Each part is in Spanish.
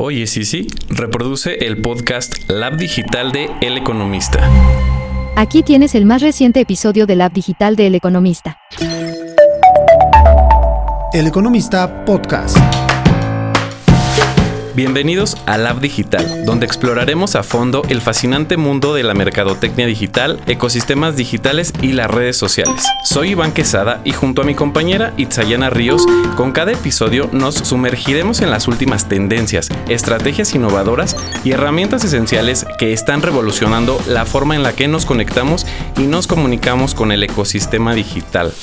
Oye, sí, reproduce el podcast Lab Digital de El Economista. Aquí tienes el más reciente episodio del Lab Digital de El Economista. El Economista Podcast. Bienvenidos a Lab Digital, donde exploraremos a fondo el fascinante mundo de la mercadotecnia digital, ecosistemas digitales y las redes sociales. Soy Iván Quesada y junto a mi compañera Itzayana Ríos, con cada episodio nos sumergiremos en las últimas tendencias, estrategias innovadoras y herramientas esenciales que están revolucionando la forma en la que nos conectamos y nos comunicamos con el ecosistema digital.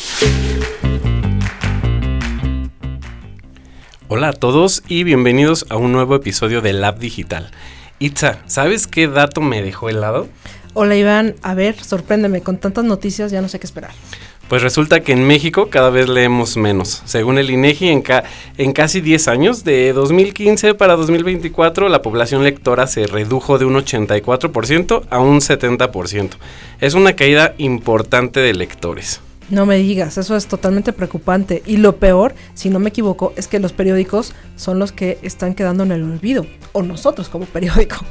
Hola a todos y bienvenidos a un nuevo episodio de Lab Digital. Itza, ¿sabes qué dato me dejó helado? Hola Iván, a ver, sorpréndeme, con tantas noticias ya no sé qué esperar. Pues resulta que en México cada vez leemos menos. Según el INEGI, en casi 10 años, de 2015 para 2024, la población lectora se redujo de un 84% a un 70%. Es una caída importante de lectores. No me digas, eso es totalmente preocupante. Y lo peor, si no me equivoco, es que los periódicos son los que están quedando en el olvido. O nosotros como periódico.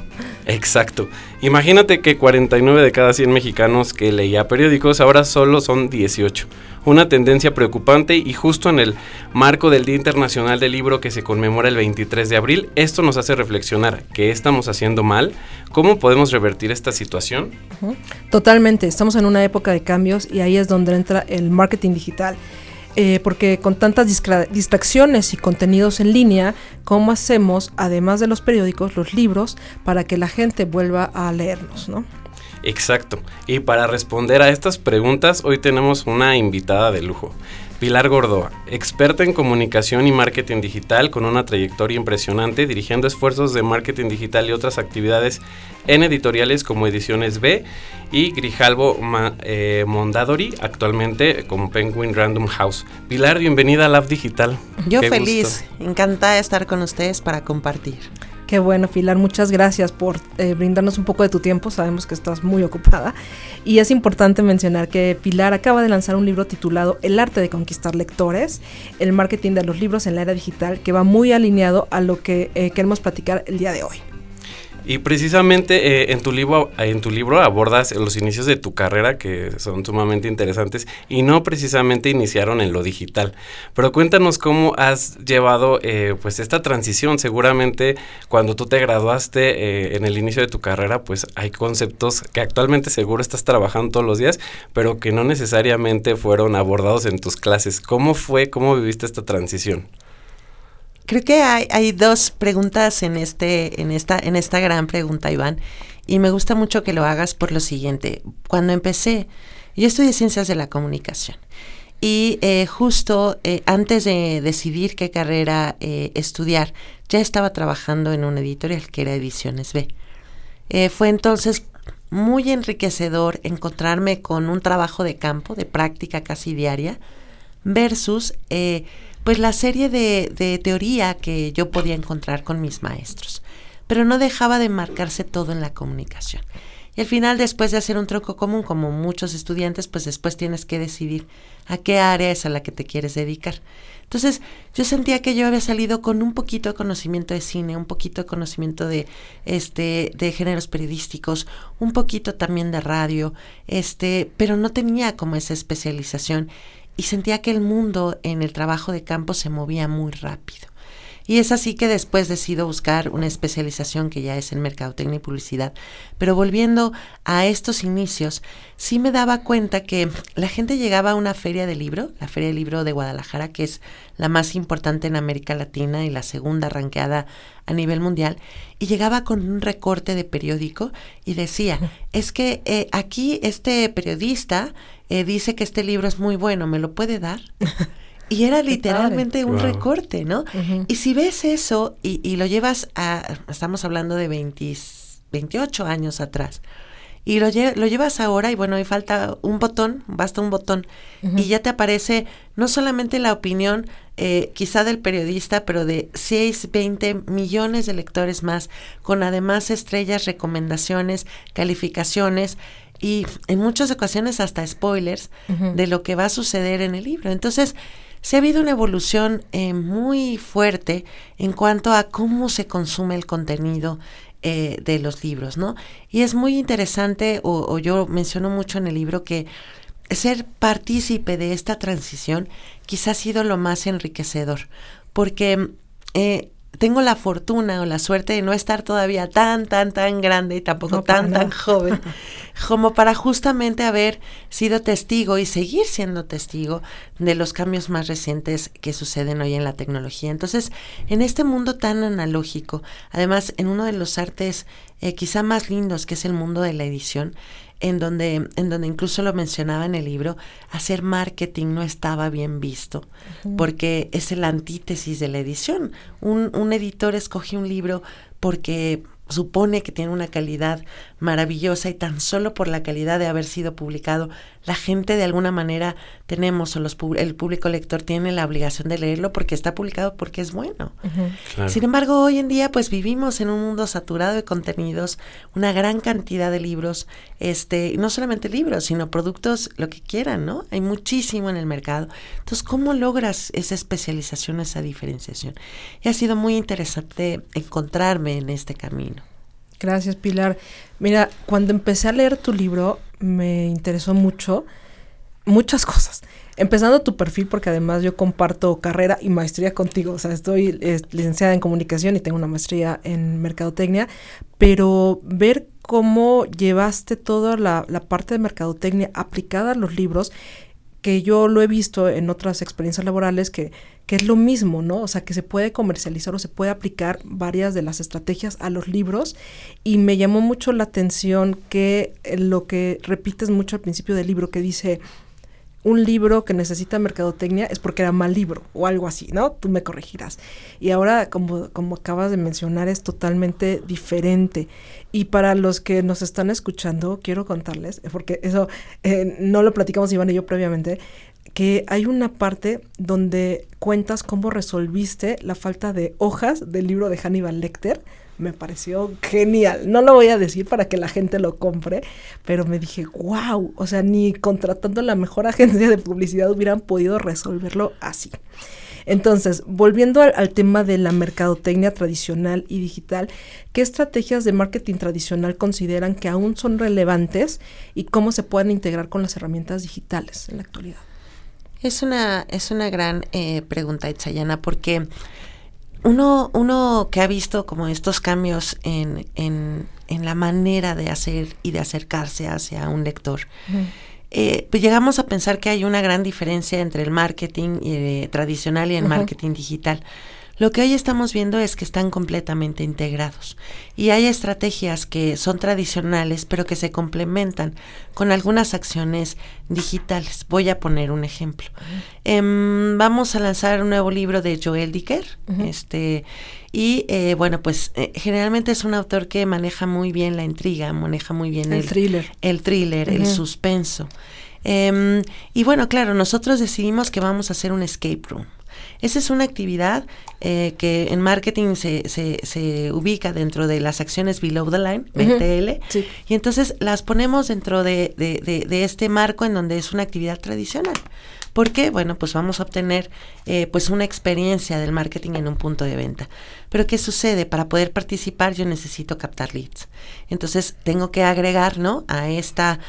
Exacto. Imagínate que 49 de cada 100 mexicanos que leía periódicos ahora solo son 18. Una tendencia preocupante y justo en el marco del Día Internacional del Libro que se conmemora el 23 de abril, esto nos hace reflexionar. ¿Qué estamos haciendo mal? ¿Cómo podemos revertir esta situación? Totalmente, estamos en una época de cambios y ahí es donde entra el marketing digital. Porque con tantas distracciones y contenidos en línea, ¿cómo hacemos, además de los periódicos, los libros, para que la gente vuelva a leernos, ¿no? Exacto. Y para responder a estas preguntas, hoy tenemos una invitada de lujo. Pilar Gordoa, experta en comunicación y marketing digital con una trayectoria impresionante, dirigiendo esfuerzos de marketing digital y otras actividades en editoriales como Ediciones B y Grijalbo Mondadori, actualmente como Penguin Random House. Pilar, bienvenida a Lab Digital. Yo feliz, encantada de estar con ustedes para compartir. Qué bueno, Pilar, muchas gracias por brindarnos un poco de tu tiempo, sabemos que estás muy ocupada y es importante mencionar que Pilar acaba de lanzar un libro titulado El arte de conquistar lectores, el marketing de los libros en la era digital, que va muy alineado a lo que queremos platicar el día de hoy. Y precisamente en tu libro abordas los inicios de tu carrera, que son sumamente interesantes y no precisamente iniciaron en lo digital. Pero cuéntanos cómo has llevado pues esta transición. Seguramente cuando tú te graduaste en el inicio de tu carrera, pues hay conceptos que actualmente seguro estás trabajando todos los días, pero que no necesariamente fueron abordados en tus clases. ¿Cómo fue? ¿Cómo viviste esta transición? Creo que hay dos preguntas en esta gran pregunta, Iván, y me gusta mucho que lo hagas por lo siguiente. Cuando empecé, yo estudié Ciencias de la Comunicación y justo antes de decidir qué carrera estudiar, ya estaba trabajando en una editorial que era Ediciones B. Fue entonces muy enriquecedor encontrarme con un trabajo de campo, de práctica casi diaria, versus pues la serie de teoría que yo podía encontrar con mis maestros, pero no dejaba de marcarse todo en la comunicación. Y al final, después de hacer un tronco común, como muchos estudiantes, pues después tienes que decidir a qué área es a la que te quieres dedicar. Entonces, yo sentía que yo había salido con un poquito de conocimiento de cine, un poquito de conocimiento de géneros periodísticos, un poquito también de radio, pero no tenía como esa especialización. Y sentía que el mundo en el trabajo de campo se movía muy rápido. Y es así que después decido buscar una especialización que ya es en mercadotecnia y publicidad. Pero volviendo a estos inicios, sí me daba cuenta que la gente llegaba a una feria de libro, la Feria del Libro de Guadalajara, que es la más importante en América Latina y la segunda ranqueada a nivel mundial, y llegaba con un recorte de periódico y decía, es que aquí este periodista dice que este libro es muy bueno, ¿me lo puede dar? Y era literalmente un recorte, ¿no? Uh-huh. Y si ves eso y lo llevas estamos hablando de 28 años atrás, y lo llevas ahora y bueno, y falta un botón, basta un botón, uh-huh. Y ya te aparece no solamente la opinión quizá del periodista, pero de 20 millones de lectores más, con además estrellas, recomendaciones, calificaciones, y en muchas ocasiones hasta spoilers uh-huh. de lo que va a suceder en el libro. Entonces, sí ha habido una evolución muy fuerte en cuanto a cómo se consume el contenido de los libros, ¿no? Y es muy interesante, o yo menciono mucho en el libro que ser partícipe de esta transición quizás ha sido lo más enriquecedor, porque tengo la fortuna o la suerte de no estar todavía tan grande y tampoco tan joven, como para justamente haber sido testigo y seguir siendo testigo de los cambios más recientes que suceden hoy en la tecnología. Entonces, en este mundo tan analógico, además en uno de los artes quizá más lindos, que es el mundo de la edición, en donde incluso lo mencionaba en el libro, hacer marketing no estaba bien visto, porque es la antítesis de la edición. Un editor escoge un libro porque supone que tiene una calidad maravillosa y tan solo por la calidad de haber sido publicado, la gente de alguna manera tenemos, el público lector tiene la obligación de leerlo porque está publicado porque es bueno. Claro. Sin embargo, hoy en día pues vivimos en un mundo saturado de contenidos, una gran cantidad de libros, no solamente libros, sino productos, lo que quieran, ¿no? Hay muchísimo en el mercado. Entonces, ¿cómo logras esa especialización, esa diferenciación? Y ha sido muy interesante encontrarme en este camino. Gracias, Pilar. Mira, cuando empecé a leer tu libro, me interesó muchas cosas. Empezando tu perfil, porque además yo comparto carrera y maestría contigo. O sea, estoy licenciada en comunicación y tengo una maestría en mercadotecnia, pero ver cómo llevaste toda la parte de mercadotecnia aplicada a los libros, que yo lo he visto en otras experiencias laborales, que es lo mismo, ¿no? O sea, que se puede comercializar o se puede aplicar varias de las estrategias a los libros, y me llamó mucho la atención que lo que repites mucho al principio del libro, que dice, un libro que necesita mercadotecnia es porque era mal libro, o algo así, ¿no? Tú me corregirás. Y ahora, como acabas de mencionar, es totalmente diferente. Y para los que nos están escuchando, quiero contarles, porque eso no lo platicamos Iván y yo previamente, que hay una parte donde cuentas cómo resolviste la falta de hojas del libro de Hannibal Lecter. Me pareció genial. No lo voy a decir para que la gente lo compre, pero me dije, wow, o sea, ni contratando la mejor agencia de publicidad hubieran podido resolverlo así. Entonces, volviendo al tema de la mercadotecnia tradicional y digital, ¿qué estrategias de marketing tradicional consideran que aún son relevantes y cómo se pueden integrar con las herramientas digitales en la actualidad? Es una gran pregunta, Itzayana, porque uno que ha visto como estos cambios en la manera de hacer y de acercarse hacia un lector, pues llegamos a pensar que hay una gran diferencia entre el marketing tradicional y el marketing digital. Lo que hoy estamos viendo es que están completamente integrados y hay estrategias que son tradicionales pero que se complementan con algunas acciones digitales. Voy a poner un ejemplo. Vamos a lanzar un nuevo libro de Joel Dicker, bueno, pues generalmente es un autor que maneja muy bien la intriga, maneja muy bien el thriller, el suspenso. Y bueno, claro, nosotros decidimos que vamos a hacer un escape room. Esa es una actividad que en marketing se ubica dentro de las acciones below the line, BTL, sí. Y entonces las ponemos dentro de este marco en donde es una actividad tradicional. ¿Por qué? Bueno, pues vamos a obtener pues una experiencia del marketing en un punto de venta. Pero ¿qué sucede? Para poder participar yo necesito captar leads. Entonces tengo que agregar, ¿no?, a esta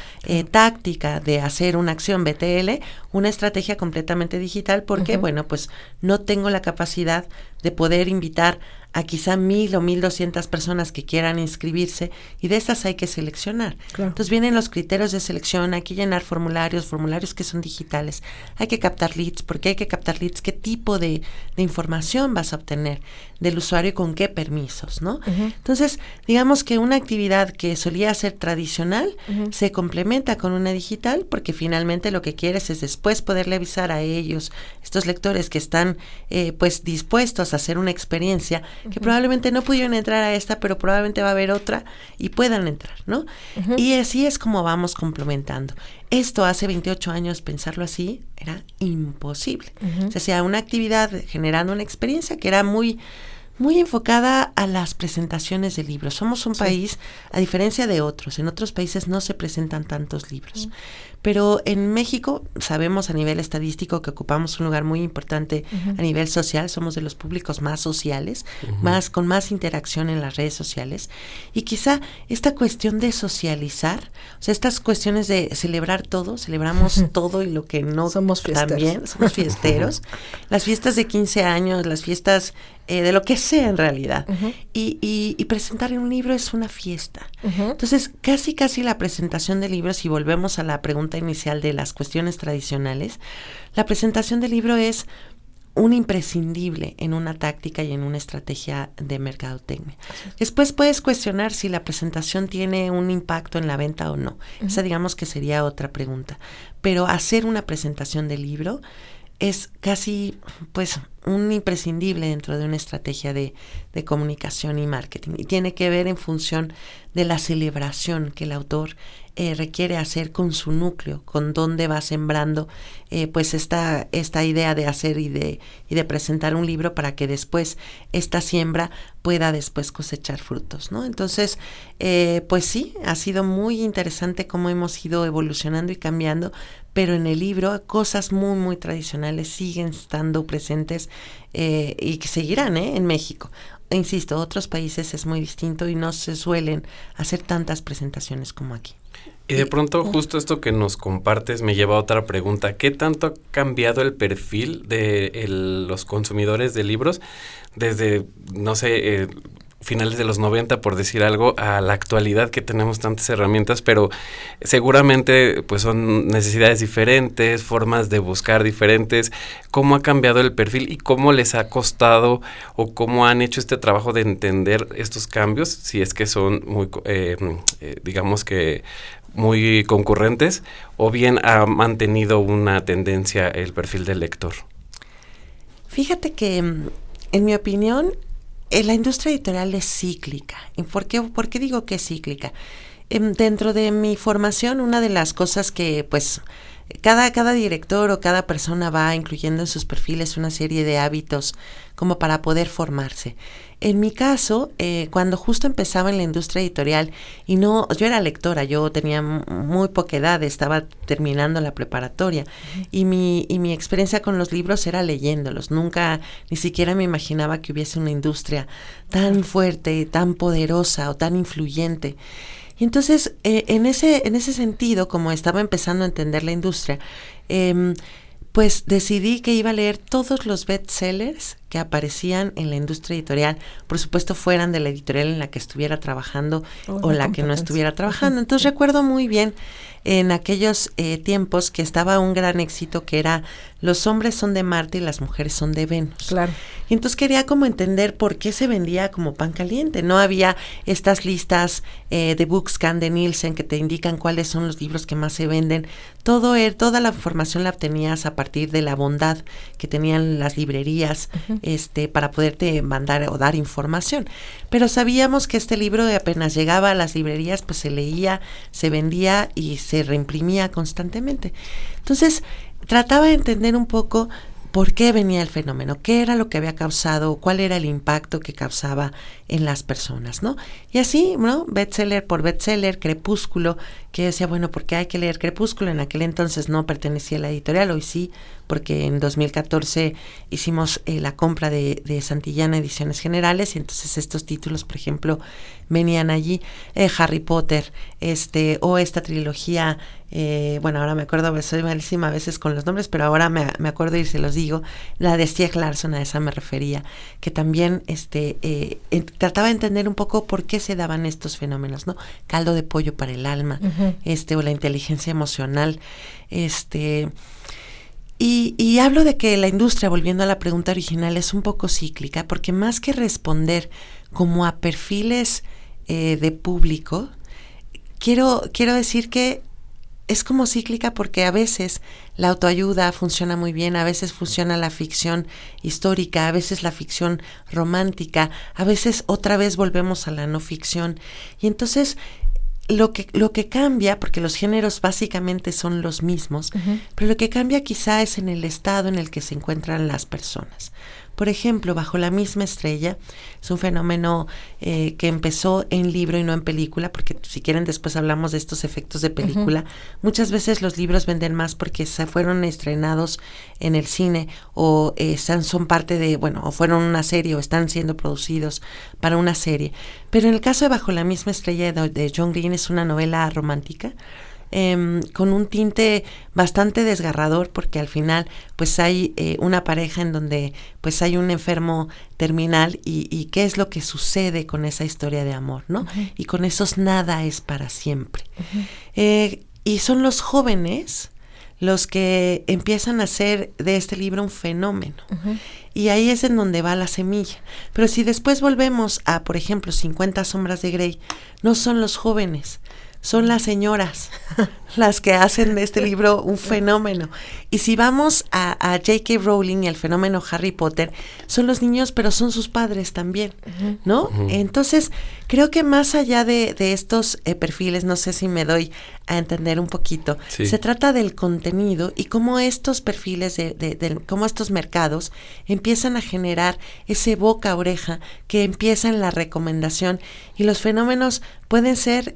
táctica de hacer una acción BTL, una estrategia completamente digital porque, bueno, pues no tengo la capacidad de poder invitar a quizá 1,000 o 1,200 personas que quieran inscribirse y de esas hay que seleccionar. Claro. Entonces vienen los criterios de selección, hay que llenar formularios que son digitales, hay que captar leads, porque hay que captar leads, qué tipo de información vas a obtener del usuario y con qué permisos, ¿no? Entonces, digamos que una actividad que solía ser tradicional se complementa con una digital porque finalmente lo que quieres es después poderle avisar a ellos, estos lectores que están pues dispuestos a hacer una experiencia que probablemente no pudieron entrar a esta, pero probablemente va a haber otra y puedan entrar, ¿no? Y así es como vamos complementando. Esto hace 28 años, pensarlo así, era imposible. O sea, una actividad generando una experiencia que era muy muy enfocada a las presentaciones de libros. Somos un país, a diferencia de otros, en otros países no se presentan tantos libros. Pero en México sabemos a nivel estadístico que ocupamos un lugar muy importante a nivel social, somos de los públicos más sociales, con más interacción en las redes sociales. Y quizá esta cuestión de socializar, o sea, estas cuestiones de celebrar todo, celebramos todo y lo que no somos fiesteros. También, somos fiesteros. Las fiestas de 15 años, las fiestas de lo que sea en realidad. Y presentar un libro es una fiesta. Entonces, casi la presentación de libros, si volvemos a la pregunta inicial de las cuestiones tradicionales, la presentación del libro es un imprescindible en una táctica y en una estrategia de mercadotecnia. Después puedes cuestionar si la presentación tiene un impacto en la venta o no. Esa digamos que sería otra pregunta. Pero hacer una presentación del libro es casi pues un imprescindible dentro de una estrategia de comunicación y marketing, y tiene que ver en función de la celebración que el autor requiere hacer con su núcleo, con dónde va sembrando pues esta idea de hacer y de presentar un libro para que después esta siembra pueda después cosechar frutos, ¿no? Entonces, pues sí, ha sido muy interesante cómo hemos ido evolucionando y cambiando, pero en el libro cosas muy, muy tradicionales siguen estando presentes y que seguirán en México. Insisto, otros países es muy distinto y no se suelen hacer tantas presentaciones como aquí. Y de pronto justo esto que nos compartes me lleva a otra pregunta. ¿Qué tanto ha cambiado el perfil de los consumidores de libros desde, no sé, finales de los 90, por decir algo, a la actualidad que tenemos tantas herramientas, pero seguramente pues son necesidades diferentes, formas de buscar diferentes? ¿Cómo ha cambiado el perfil y cómo les ha costado o cómo han hecho este trabajo de entender estos cambios, si es que son muy, digamos que muy concurrentes, o bien ha mantenido una tendencia el perfil del lector? Fíjate que, en mi opinión, la industria editorial es cíclica. ¿Y por qué digo que es cíclica? Dentro de mi formación, una de las cosas que pues cada director o cada persona va incluyendo en sus perfiles una serie de hábitos como para poder formarse. En mi caso, cuando justo empezaba en la industria editorial, yo era lectora, yo tenía muy poca edad, estaba terminando la preparatoria, y mi experiencia con los libros era leyéndolos. Nunca, ni siquiera me imaginaba que hubiese una industria tan fuerte, tan poderosa o tan influyente. Y entonces, en ese sentido, como estaba empezando a entender la industria, pues decidí que iba a leer todos los bestsellers que aparecían en la industria editorial, por supuesto fueran de la editorial en la que estuviera trabajando o la que no estuviera trabajando. Entonces recuerdo muy bien en aquellos tiempos que estaba un gran éxito que era Los hombres son de Marte y las mujeres son de Venus. Claro. Y entonces quería como entender por qué se vendía como pan caliente. No había estas listas de Bookscan de Nielsen que te indican cuáles son los libros que más se venden. Toda la información la obtenías a partir de la bondad que tenían las librerías para poderte mandar o dar información. Pero sabíamos que este libro apenas llegaba a las librerías, pues se leía, se vendía y se reimprimía constantemente. Entonces, trataba de entender un poco por qué venía el fenómeno, qué era lo que había causado, cuál era el impacto que causaba en las personas, ¿no? Y así, ¿no? Bestseller por bestseller, Crepúsculo, que decía, bueno, ¿por qué hay que leer Crepúsculo? En aquel entonces no pertenecía a la editorial, hoy sí, porque en 2014 hicimos la compra de Santillana Ediciones Generales, y entonces estos títulos, por ejemplo, venían allí, Harry Potter, o esta trilogía, bueno, ahora me acuerdo, soy malísima a veces con los nombres, pero ahora me acuerdo y se los digo, la de Stieg Larsson, a esa me refería, que también trataba de entender un poco por qué se daban estos fenómenos, ¿no? Caldo de pollo para el alma, o la inteligencia emocional, Y hablo de que la industria, volviendo a la pregunta original, es un poco cíclica, porque más que responder como a perfiles de público, quiero decir que es como cíclica porque a veces la autoayuda funciona muy bien, a veces funciona la ficción histórica, a veces la ficción romántica, a veces otra vez volvemos a la no ficción. Y entonces lo que cambia, porque los géneros básicamente son los mismos, pero lo que cambia quizá es en el estado en el que se encuentran las personas. Por ejemplo, Bajo la misma estrella es un fenómeno que empezó en libro y no en película, porque si quieren después hablamos de estos efectos de película. Muchas veces los libros venden más porque se fueron estrenados en el cine o son parte de, o fueron una serie o están siendo producidos para una serie. Pero en el caso de Bajo la misma estrella de John Green es una novela romántica, con un tinte bastante desgarrador, porque al final pues hay una pareja en donde pues hay un enfermo terminal y qué es lo que sucede con esa historia de amor, ¿no? Y con esos nada es para siempre. Y son los jóvenes los que empiezan a hacer de este libro un fenómeno. Y ahí es en donde va la semilla. Pero si después volvemos a, por ejemplo, 50 sombras de Grey, no son los jóvenes, son las señoras las que hacen de este libro un fenómeno. Y si vamos a J.K. Rowling y el fenómeno Harry Potter, son los niños, pero son sus padres también, ¿no? Entonces, creo que más allá de estos perfiles, no sé si me doy a entender un poquito, se trata del contenido y cómo estos perfiles, cómo estos mercados empiezan a generar ese boca a oreja que empieza en la recomendación, y los fenómenos pueden ser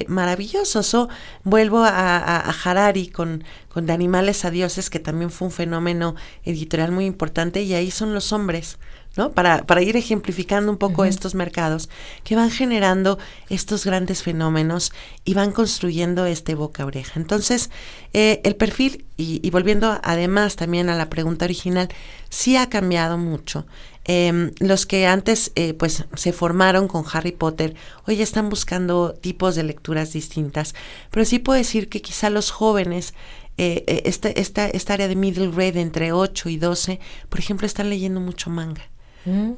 maravillosos. O vuelvo a Harari con De animales a dioses, que también fue un fenómeno editorial muy importante, y ahí son los hombres, ¿no? Para ir ejemplificando un poco estos mercados que van generando estos grandes fenómenos y van construyendo este boca a oreja. Entonces, el perfil, y volviendo además también a la pregunta original, sí ha cambiado mucho. Los que antes pues se formaron con Harry Potter hoy están buscando tipos de lecturas distintas, pero sí puedo decir que quizá los jóvenes, esta área de middle grade entre 8 y 12, por ejemplo, están leyendo mucho manga.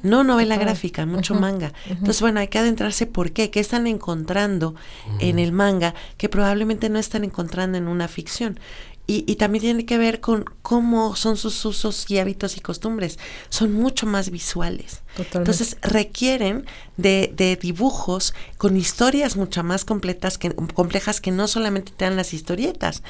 No novela gráfica, mucho manga. Entonces, hay que adentrarse por qué están encontrando en el manga que probablemente no están encontrando en una ficción. Y también tiene que ver con cómo son sus usos y hábitos y costumbres. Son mucho más visuales. Totalmente. Entonces requieren de dibujos con historias mucho más complejas que no solamente te dan las historietas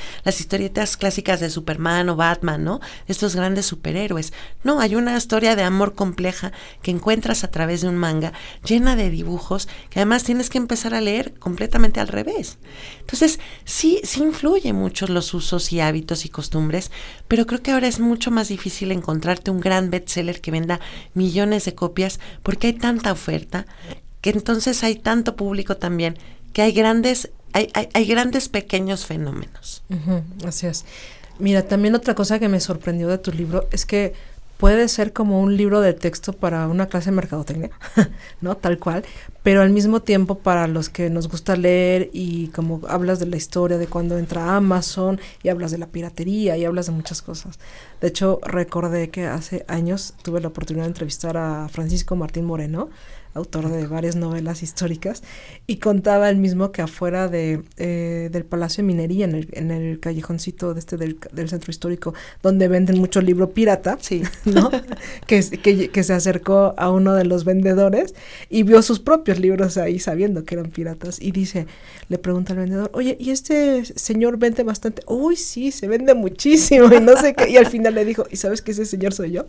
clásicas de Superman o Batman, ¿no? Estos grandes superhéroes. No, hay una historia de amor compleja que encuentras a través de un manga llena de dibujos que además tienes que empezar a leer completamente al revés. Entonces sí influye mucho los usos y hábitos y costumbres, pero creo que ahora es mucho más difícil encontrarte un gran bestseller que venda millones de copias, porque hay tanta oferta, que entonces hay tanto público también, que hay grandes pequeños fenómenos. Así es. Mira, también otra cosa que me sorprendió de tu libro es que puede ser como un libro de texto para una clase de mercadotecnia, ¿no? Tal cual, pero al mismo tiempo para los que nos gusta leer, y como hablas de la historia de cuando entra Amazon, y hablas de la piratería, y hablas de muchas cosas. De hecho, recordé que hace años tuve la oportunidad de entrevistar a Francisco Martín Moreno, autor de varias novelas históricas, y contaba él mismo que afuera del Palacio de Minería, en el callejoncito del centro histórico, donde venden mucho libro pirata, ¿no? que se acercó a uno de los vendedores y vio sus propios libros ahí, sabiendo que eran piratas, y le pregunta al vendedor: oye, ¿y este señor vende bastante? Uy, sí, se vende muchísimo, y no sé qué, y al final le dijo: ¿y sabes que ese señor soy yo?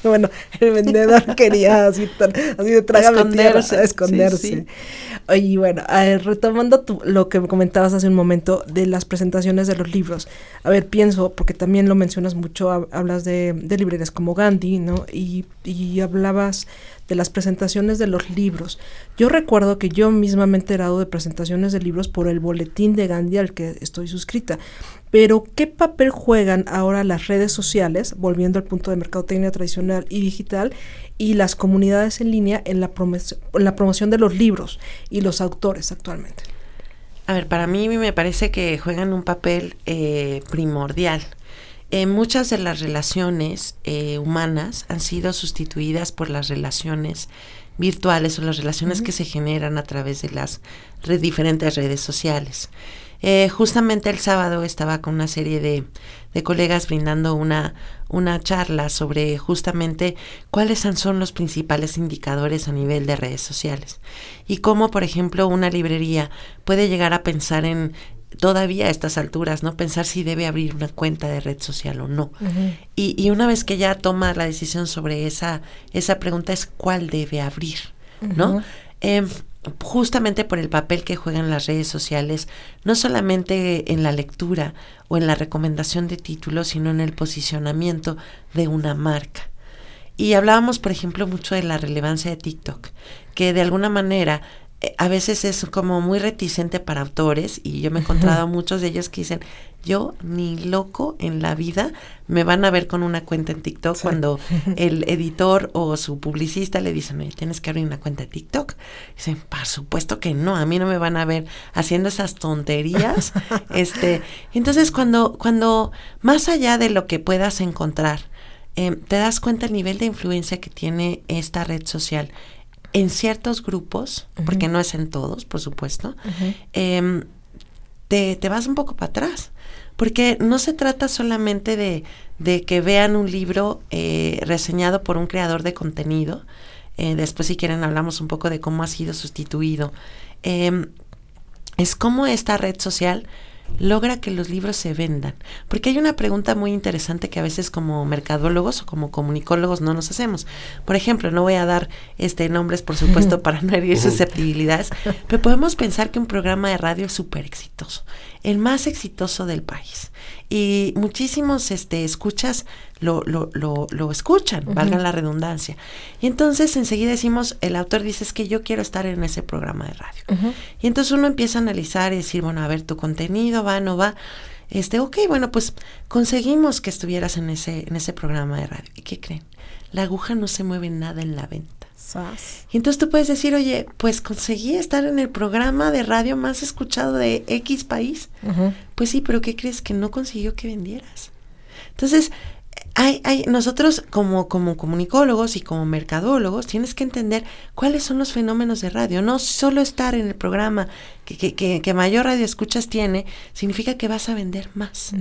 Bueno, el vendedor quería así de trágame tierra, a esconderse. Sí. Y bueno, retomando lo que comentabas hace un momento de las presentaciones de los libros. A ver, pienso, porque también lo mencionas mucho, hablas de librerías como Gandhi, ¿no? Y hablabas de las presentaciones de los libros. Yo recuerdo que yo misma me he enterado de presentaciones de libros por el boletín de Gandhi al que estoy suscrita. Pero, ¿qué papel juegan ahora las redes sociales, volviendo al punto de mercadotecnia tradicional y digital, y las comunidades en línea en la promoción de los libros y los autores actualmente? A ver, para mí me parece que juegan un papel primordial. Muchas de las relaciones humanas han sido sustituidas por las relaciones virtuales o las relaciones que se generan a través de las diferentes redes sociales. Justamente el sábado estaba con una serie de colegas brindando una charla sobre justamente cuáles son los principales indicadores a nivel de redes sociales y cómo, por ejemplo, una librería puede llegar a pensar en todavía a estas alturas, ¿no? Pensar si debe abrir una cuenta de red social o no. Y una vez que ya toma la decisión sobre esa pregunta es cuál debe abrir, ¿no? Justamente por el papel que juegan las redes sociales, no solamente en la lectura o en la recomendación de títulos, sino en el posicionamiento de una marca. Y hablábamos, por ejemplo, mucho de la relevancia de TikTok, que de alguna manera a veces es como muy reticente para autores, y yo me he encontrado a muchos de ellos que dicen, yo ni loco en la vida me van a ver con una cuenta en TikTok, cuando el editor o su publicista le dicen, oye, tienes que abrir una cuenta de TikTok. Dicen, por supuesto que no, a mí no me van a ver haciendo esas tonterías. Entonces cuando más allá de lo que puedas encontrar, te das cuenta el nivel de influencia que tiene esta red social en ciertos grupos, porque no es en todos, por supuesto, te vas un poco para atrás, porque no se trata solamente de que vean un libro reseñado por un creador de contenido. Después, si quieren, hablamos un poco de cómo ha sido sustituido. Es cómo esta red social logra que los libros se vendan. Porque hay una pregunta muy interesante que a veces como mercadólogos o como comunicólogos no nos hacemos. Por ejemplo, no voy a dar nombres, por supuesto, para no herir susceptibilidades, pero podemos pensar que un programa de radio es súper exitoso, el más exitoso del país. Y muchísimos escuchas lo escuchan, valga la redundancia. Y entonces enseguida decimos, el autor dice, es que yo quiero estar en ese programa de radio. Y entonces uno empieza a analizar y decir, bueno, a ver, tu contenido va, no va. Ok, bueno, pues conseguimos que estuvieras en ese programa de radio. ¿Y qué creen? La aguja no se mueve nada en la venta. Y entonces tú puedes decir, oye, pues conseguí estar en el programa de radio más escuchado de X país. Pues sí, pero ¿qué crees? Que no consiguió que vendieras. Entonces, nosotros como comunicólogos y como mercadólogos tienes que entender cuáles son los fenómenos de radio. No solo estar en el programa que mayor radio escuchas tiene, significa que vas a vender más.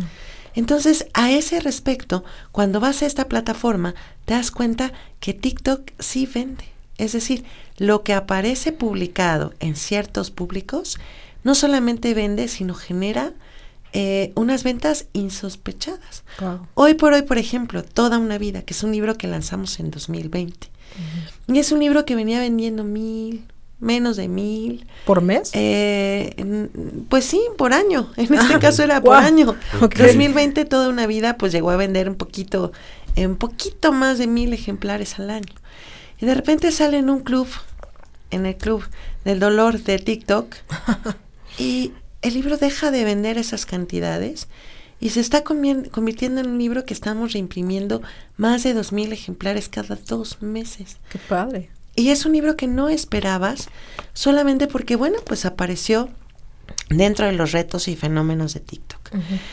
Entonces, a ese respecto, cuando vas a esta plataforma, te das cuenta que TikTok sí vende. Es decir, lo que aparece publicado en ciertos públicos no solamente vende, sino genera unas ventas insospechadas. Wow. Hoy por hoy, por ejemplo, Toda una vida, que es un libro que lanzamos en 2020. Y es un libro que venía vendiendo 1,000, menos de 1,000. ¿Por mes? Pues sí, por año. En este caso era por año. 2020, Toda una vida, pues llegó a vender un poquito más de 1,000 ejemplares al año. Y de repente sale en el club del dolor de TikTok, y el libro deja de vender esas cantidades y se está convirtiendo en un libro que estamos reimprimiendo más de 2,000 ejemplares cada 2 meses. ¡Qué padre! Y es un libro que no esperabas, solamente porque, bueno, pues apareció dentro de los retos y fenómenos de TikTok.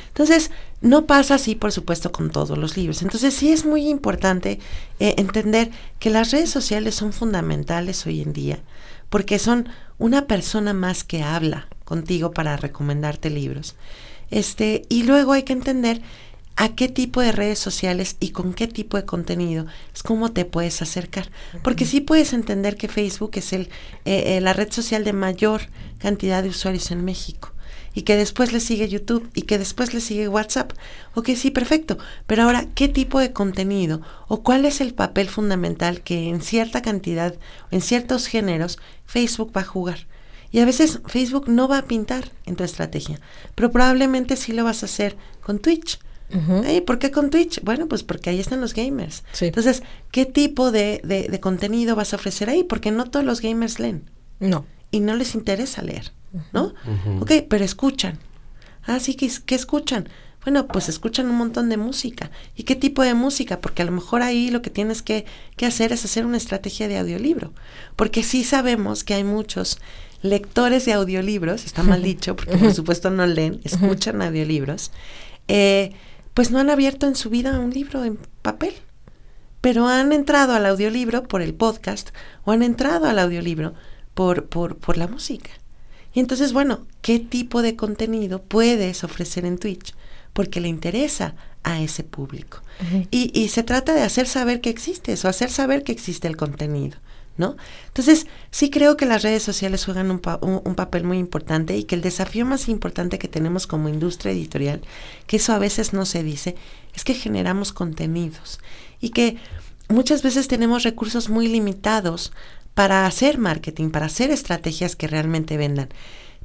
Entonces, no pasa así, por supuesto, con todos los libros. Entonces, sí es muy importante entender que las redes sociales son fundamentales hoy en día, porque son una persona más que habla contigo para recomendarte libros. Y luego hay que entender a qué tipo de redes sociales y con qué tipo de contenido es cómo te puedes acercar. Porque sí puedes entender que Facebook es la red social de mayor cantidad de usuarios en México, y que después le sigue YouTube, y que después le sigue WhatsApp. Ok, sí, perfecto. Pero ahora, ¿qué tipo de contenido o cuál es el papel fundamental que en cierta cantidad, en ciertos géneros, Facebook va a jugar? Y a veces Facebook no va a pintar en tu estrategia, pero probablemente sí lo vas a hacer con Twitch. ¿Por qué con Twitch? Bueno, pues porque ahí están los gamers. Sí. Entonces, ¿qué tipo de contenido vas a ofrecer ahí? Porque no todos los gamers leen. No. Y no les interesa leer, ¿no? Ok, pero escuchan. Sí, ¿qué escuchan? Bueno, pues escuchan un montón de música. ¿Y qué tipo de música? Porque a lo mejor ahí lo que tienes que hacer es hacer una estrategia de audiolibro. Porque sí sabemos que hay muchos lectores de audiolibros, está mal dicho, porque por supuesto no leen, escuchan audiolibros, pues no han abierto en su vida un libro en papel, pero han entrado al audiolibro por el podcast, o han entrado al audiolibro por la música. Y entonces, bueno, ¿qué tipo de contenido puedes ofrecer en Twitch? Porque le interesa a ese público. Y se trata de hacer saber que existes, o hacer saber que existe el contenido, ¿no? Entonces, sí creo que las redes sociales juegan un papel muy importante y que el desafío más importante que tenemos como industria editorial, que eso a veces no se dice, es que generamos contenidos y que muchas veces tenemos recursos muy limitados para hacer marketing, para hacer estrategias que realmente vendan.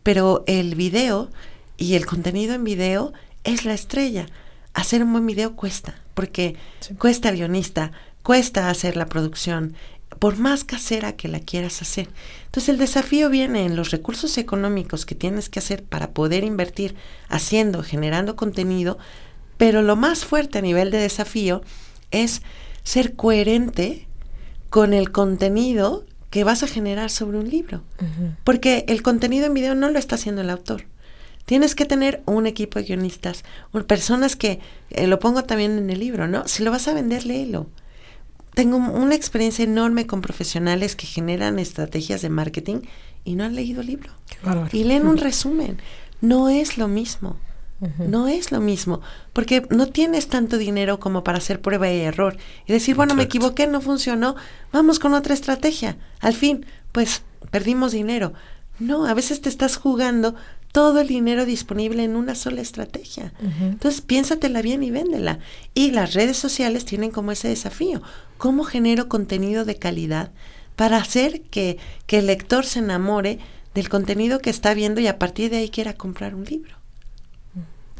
Pero el video y el contenido en video es la estrella. Hacer un buen video cuesta, porque cuesta el guionista, cuesta hacer la producción, por más casera que la quieras hacer. Entonces el desafío viene en los recursos económicos que tienes que hacer para poder invertir generando contenido, pero lo más fuerte a nivel de desafío es ser coherente con el contenido que vas a generar sobre un libro. Porque el contenido en video no lo está haciendo el autor. Tienes que tener un equipo de guionistas, personas que, lo pongo también en el libro, ¿no? Si lo vas a vender, léelo. Tengo una experiencia enorme con profesionales que generan estrategias de marketing y no han leído el libro. Y leen un resumen. No es lo mismo. No es lo mismo, porque no tienes tanto dinero como para hacer prueba y error y decir, bueno, me equivoqué, no funcionó, vamos con otra estrategia. Al fin, pues, perdimos dinero. No, a veces te estás jugando todo el dinero disponible en una sola estrategia. Entonces, piénsatela bien y véndela. Y las redes sociales tienen como ese desafío. ¿Cómo genero contenido de calidad para hacer que el lector se enamore del contenido que está viendo y a partir de ahí quiera comprar un libro?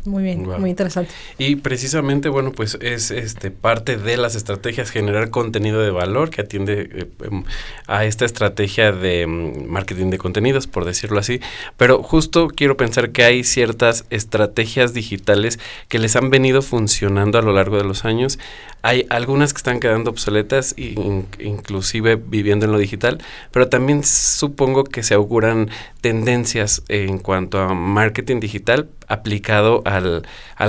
Muy bien, muy interesante. Y precisamente, bueno, pues es parte de las estrategias generar contenido de valor que atiende a esta estrategia de marketing de contenidos, por decirlo así. Pero justo quiero pensar que hay ciertas estrategias digitales que les han venido funcionando a lo largo de los años. Hay algunas que están quedando obsoletas, inclusive viviendo en lo digital, pero también supongo que se auguran tendencias en cuanto a marketing digital aplicado al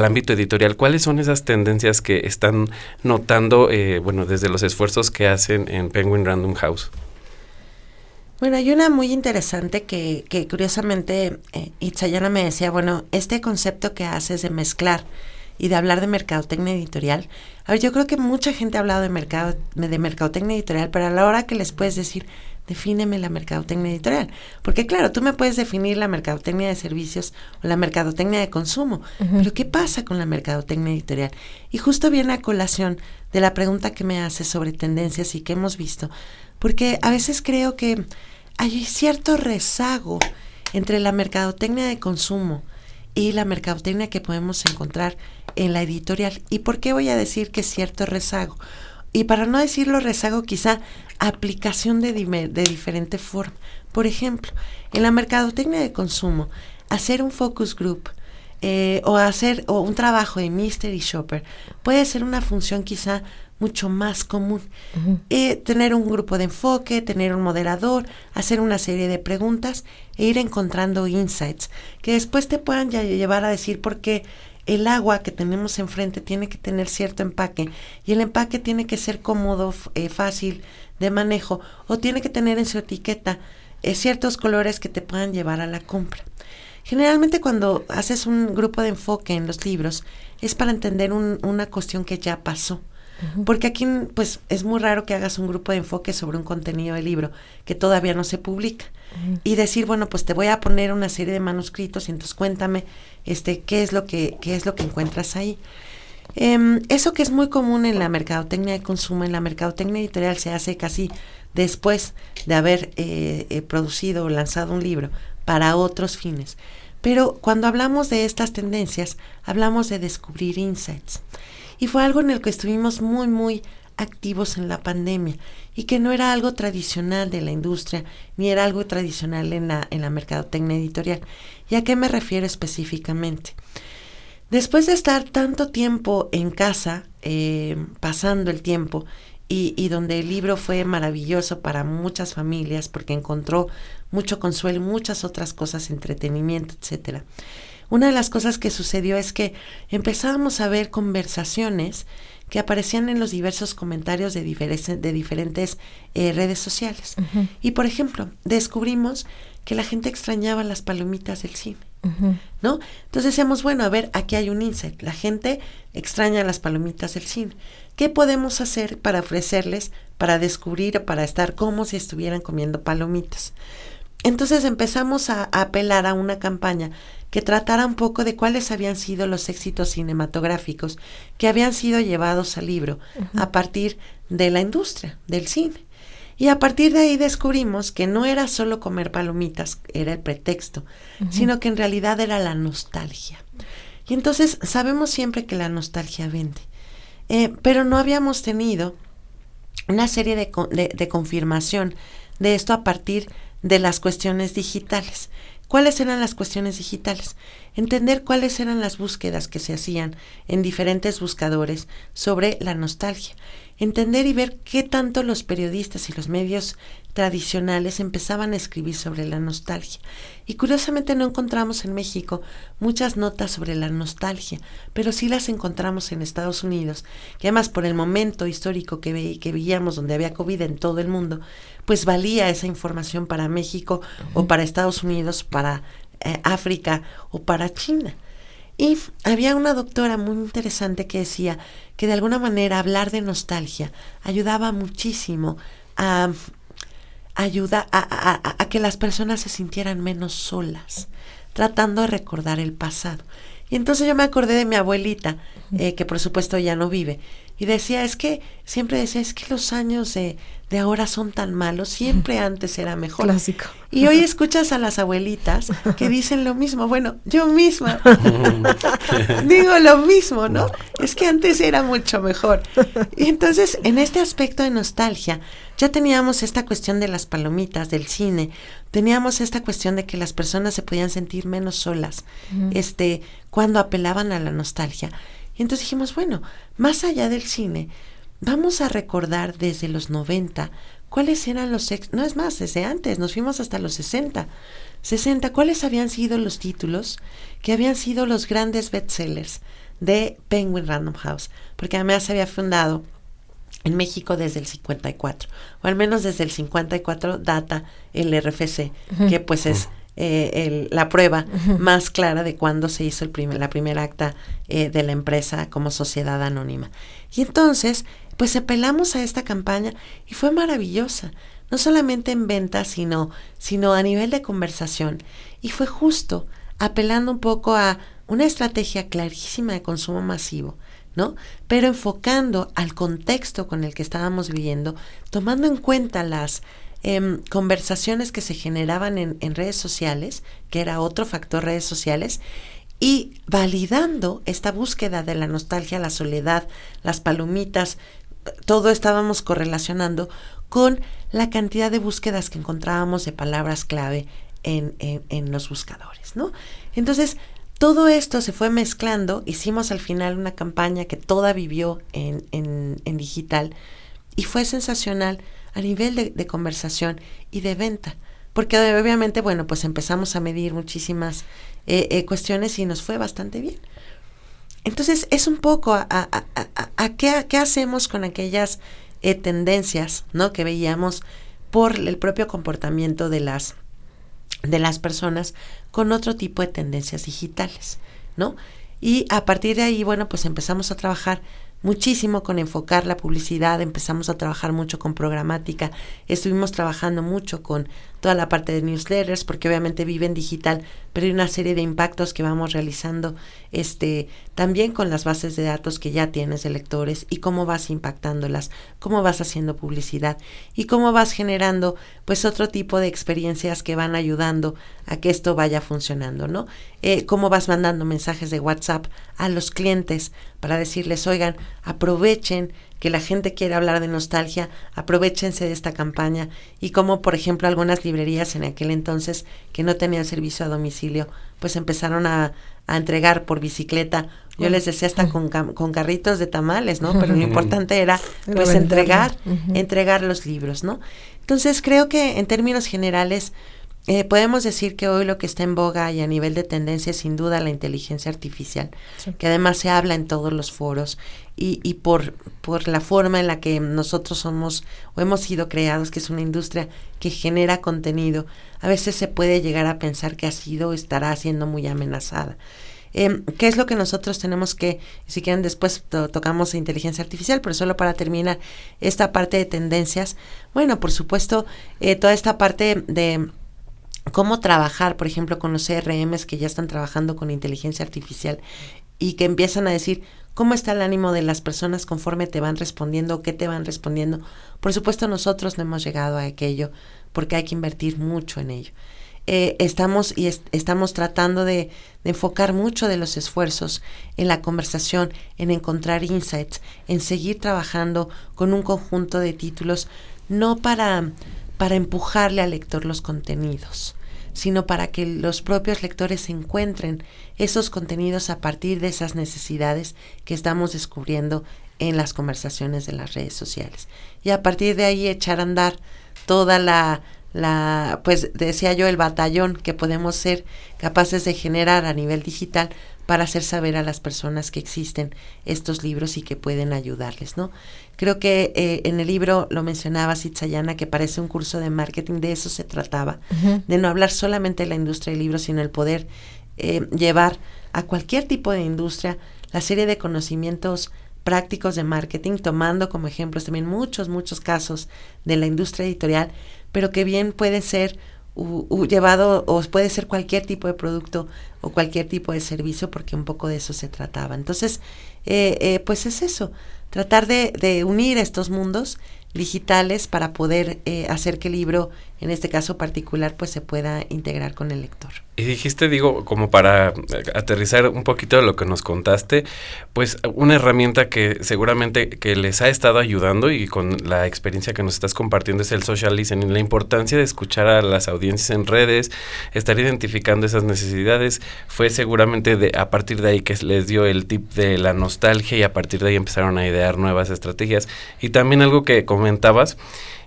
ámbito editorial. ¿Cuáles son esas tendencias que están notando, desde los esfuerzos que hacen en Penguin Random House? Bueno, hay una muy interesante que curiosamente Itzayana me decía, bueno, este concepto que haces de mezclar y de hablar de mercadotecnia editorial. A ver, yo creo que mucha gente ha hablado de mercadotecnia editorial, pero a la hora que les puedes decir, defíneme la mercadotecnia editorial. Porque claro, tú me puedes definir la mercadotecnia de servicios o la mercadotecnia de consumo, pero ¿qué pasa con la mercadotecnia editorial? Y justo viene a colación de la pregunta que me haces sobre tendencias y que hemos visto, porque a veces creo que hay cierto rezago entre la mercadotecnia de consumo y la mercadotecnia que podemos encontrar en la editorial. ¿Y por qué voy a decir que es cierto rezago? Y para no decirlo rezago, quizá aplicación de diferente forma. Por ejemplo, en la mercadotecnia de consumo, hacer un focus group o un trabajo de mystery shopper puede ser una función quizá mucho más común. Tener un grupo de enfoque, tener un moderador, hacer una serie de preguntas e ir encontrando insights que después te puedan llevar a decir por qué el agua que tenemos enfrente tiene que tener cierto empaque y el empaque tiene que ser cómodo, fácil de manejo, o tiene que tener en su etiqueta ciertos colores que te puedan llevar a la compra. Generalmente cuando haces un grupo de enfoque en los libros es para entender una cuestión que ya pasó. Porque aquí pues es muy raro que hagas un grupo de enfoque sobre un contenido de libro que todavía no se publica y decir, bueno, pues te voy a poner una serie de manuscritos y entonces cuéntame qué es lo que encuentras ahí. Eso que es muy común en la mercadotecnia de consumo, en la mercadotecnia editorial se hace casi después de haber producido o lanzado un libro para otros fines. Pero cuando hablamos de estas tendencias, hablamos de descubrir insights. Y fue algo en el que estuvimos muy, muy activos en la pandemia y que no era algo tradicional de la industria, ni era algo tradicional en la mercadotecnia editorial. ¿Y a qué me refiero específicamente? Después de estar tanto tiempo en casa, pasando el tiempo, y donde el libro fue maravilloso para muchas familias porque encontró mucho consuelo, muchas otras cosas, entretenimiento, etcétera. Una de las cosas que sucedió es que empezábamos a ver conversaciones que aparecían en los diversos comentarios de diferentes redes sociales. Y por ejemplo, descubrimos que la gente extrañaba las palomitas del cine. ¿no? Entonces decíamos, bueno, a ver, aquí hay un insight. La gente extraña las palomitas del cine. ¿Qué podemos hacer para ofrecerles, para descubrir, para estar como si estuvieran comiendo palomitas? Entonces empezamos a apelar a una campaña que tratara un poco de cuáles habían sido los éxitos cinematográficos que habían sido llevados al libro a partir de la industria del cine. Y a partir de ahí descubrimos que no era solo comer palomitas, era el pretexto, sino que en realidad era la nostalgia. Y entonces sabemos siempre que la nostalgia vende, pero no habíamos tenido una serie de confirmación de esto a partir de las cuestiones digitales. ¿Cuáles eran las cuestiones digitales? Entender cuáles eran las búsquedas que se hacían en diferentes buscadores sobre la nostalgia. Entender y ver qué tanto los periodistas y los medios tradicionales empezaban a escribir sobre la nostalgia. Y curiosamente no encontramos en México muchas notas sobre la nostalgia, pero sí las encontramos en Estados Unidos, que además por el momento histórico que veíamos donde había COVID en todo el mundo, pues valía esa información para México o para Estados Unidos, para África o para China. Y había una doctora muy interesante que decía que de alguna manera hablar de nostalgia ayudaba muchísimo a que las personas se sintieran menos solas, tratando de recordar el pasado. Y entonces yo me acordé de mi abuelita, que por supuesto ya no vive, y siempre decía, es que los años de ahora son tan malos, siempre antes era mejor. Clásico. Y hoy escuchas a las abuelitas que dicen lo mismo. Bueno, yo misma digo lo mismo, ¿no? Es que antes era mucho mejor. Y entonces, en este aspecto de nostalgia, ya teníamos esta cuestión de las palomitas, del cine, teníamos esta cuestión de que las personas se podían sentir menos solas, cuando apelaban a la nostalgia. Y entonces dijimos, bueno, más allá del cine, vamos a recordar desde los 90 cuáles eran no es más, desde antes, nos fuimos hasta los 60, cuáles habían sido los títulos que habían sido los grandes bestsellers de Penguin Random House, porque además se había fundado en México desde el 54, o al menos desde el 54 data el RFC, que pues es la prueba más clara de cuándo se hizo la primera acta de la empresa como sociedad anónima. Y entonces, pues apelamos a esta campaña y fue maravillosa, no solamente en ventas, sino a nivel de conversación. Y fue justo apelando un poco a una estrategia clarísima de consumo masivo, ¿no? Pero enfocando al contexto con el que estábamos viviendo, tomando en cuenta las conversaciones que se generaban en redes sociales, que era otro factor, redes sociales, y validando esta búsqueda de la nostalgia, la soledad, las palomitas, todo estábamos correlacionando con la cantidad de búsquedas que encontrábamos de palabras clave en los buscadores, ¿no? Entonces, todo esto se fue mezclando, hicimos al final una campaña que toda vivió en digital y fue sensacional a nivel de conversación y de venta, porque obviamente, bueno, pues empezamos a medir muchísimas cuestiones y nos fue bastante bien. Entonces, es un poco qué hacemos con aquellas tendencias, ¿no?, que veíamos por el propio comportamiento de las personas con otro tipo de tendencias digitales, ¿no? Y a partir de ahí, bueno, pues empezamos a trabajar muchísimo con enfocar la publicidad, empezamos a trabajar mucho con programática, estuvimos trabajando mucho con toda la parte de newsletters, porque obviamente vive en digital, pero hay una serie de impactos que vamos realizando también con las bases de datos que ya tienes de lectores y cómo vas impactándolas, cómo vas haciendo publicidad y cómo vas generando pues otro tipo de experiencias que van ayudando a que esto vaya funcionando, ¿no? Cómo vas mandando mensajes de WhatsApp a los clientes para decirles, oigan, aprovechen que la gente quiere hablar de nostalgia, aprovechense de esta campaña, y como por ejemplo algunas librerías en aquel entonces que no tenían servicio a domicilio, pues empezaron a entregar por bicicleta, yo les decía hasta con carritos de tamales, ¿no? Pero lo importante era pues entregar los libros, ¿no? Entonces creo que en términos generales podemos decir que hoy lo que está en boga y a nivel de tendencia es sin duda la inteligencia artificial, sí, que además se habla en todos los foros y por la forma en la que nosotros somos o hemos sido creados, que es una industria que genera contenido, a veces se puede llegar a pensar que ha sido o estará siendo muy amenazada. ¿Qué es lo que nosotros tenemos que, si quieren después tocamos inteligencia artificial, pero solo para terminar esta parte de tendencias? Bueno, por supuesto, toda esta parte de cómo trabajar, por ejemplo, con los CRMs que ya están trabajando con inteligencia artificial y que empiezan a decir cómo está el ánimo de las personas conforme te van respondiendo, qué te van respondiendo. Por supuesto, nosotros no hemos llegado a aquello porque hay que invertir mucho en ello. Estamos tratando de enfocar mucho de los esfuerzos en la conversación, en encontrar insights, en seguir trabajando con un conjunto de títulos, no para empujarle al lector los contenidos, sino para que los propios lectores encuentren esos contenidos a partir de esas necesidades que estamos descubriendo en las conversaciones de las redes sociales. Y a partir de ahí echar a andar toda pues decía yo, el batallón que podemos ser capaces de generar a nivel digital para hacer saber a las personas que existen estos libros y que pueden ayudarles, ¿no? Creo que en el libro lo mencionaba Itzayana, que parece un curso de marketing, de eso se trataba, de no hablar solamente de la industria del libro, sino el poder llevar a cualquier tipo de industria la serie de conocimientos prácticos de marketing, tomando como ejemplos también muchos casos de la industria editorial, pero que bien puede ser llevado o puede ser cualquier tipo de producto o cualquier tipo de servicio, porque un poco de eso se trataba. Entonces, pues es eso, tratar de unir estos mundos digitales para poder hacer que el libro, en este caso particular, pues se pueda integrar con el lector. Y dijiste, digo, como para aterrizar un poquito de lo que nos contaste, pues una herramienta que seguramente que les ha estado ayudando y con la experiencia que nos estás compartiendo es el social listening, la importancia de escuchar a las audiencias en redes, estar identificando esas necesidades, fue seguramente a partir de ahí que les dio el tip de la nostalgia y a partir de ahí empezaron a idear nuevas estrategias. Y también algo que comentabas,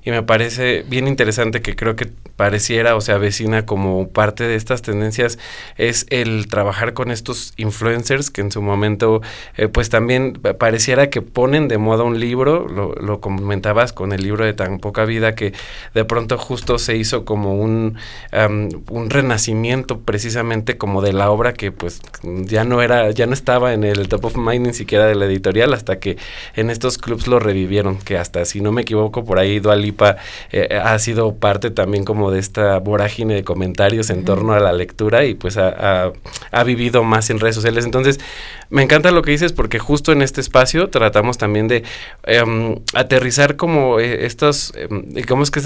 y me parece bien interesante, que creo que pareciera o se avecina como parte de estas tendencias, es el trabajar con estos influencers que en su momento pues también pareciera que ponen de moda un libro, lo comentabas con el libro de Tan Poca Vida, que de pronto justo se hizo como un renacimiento precisamente como de la obra que pues ya no estaba en el top of mind ni siquiera de la editorial, hasta que en estos clubs lo revivieron, que hasta si no me equivoco por ahí Dua Lipa ha sido parte también como de esta vorágine de comentarios en torno a la lectura y pues ha vivido más en redes sociales. Entonces me encanta lo que dices, porque justo en este espacio tratamos también de aterrizar como estas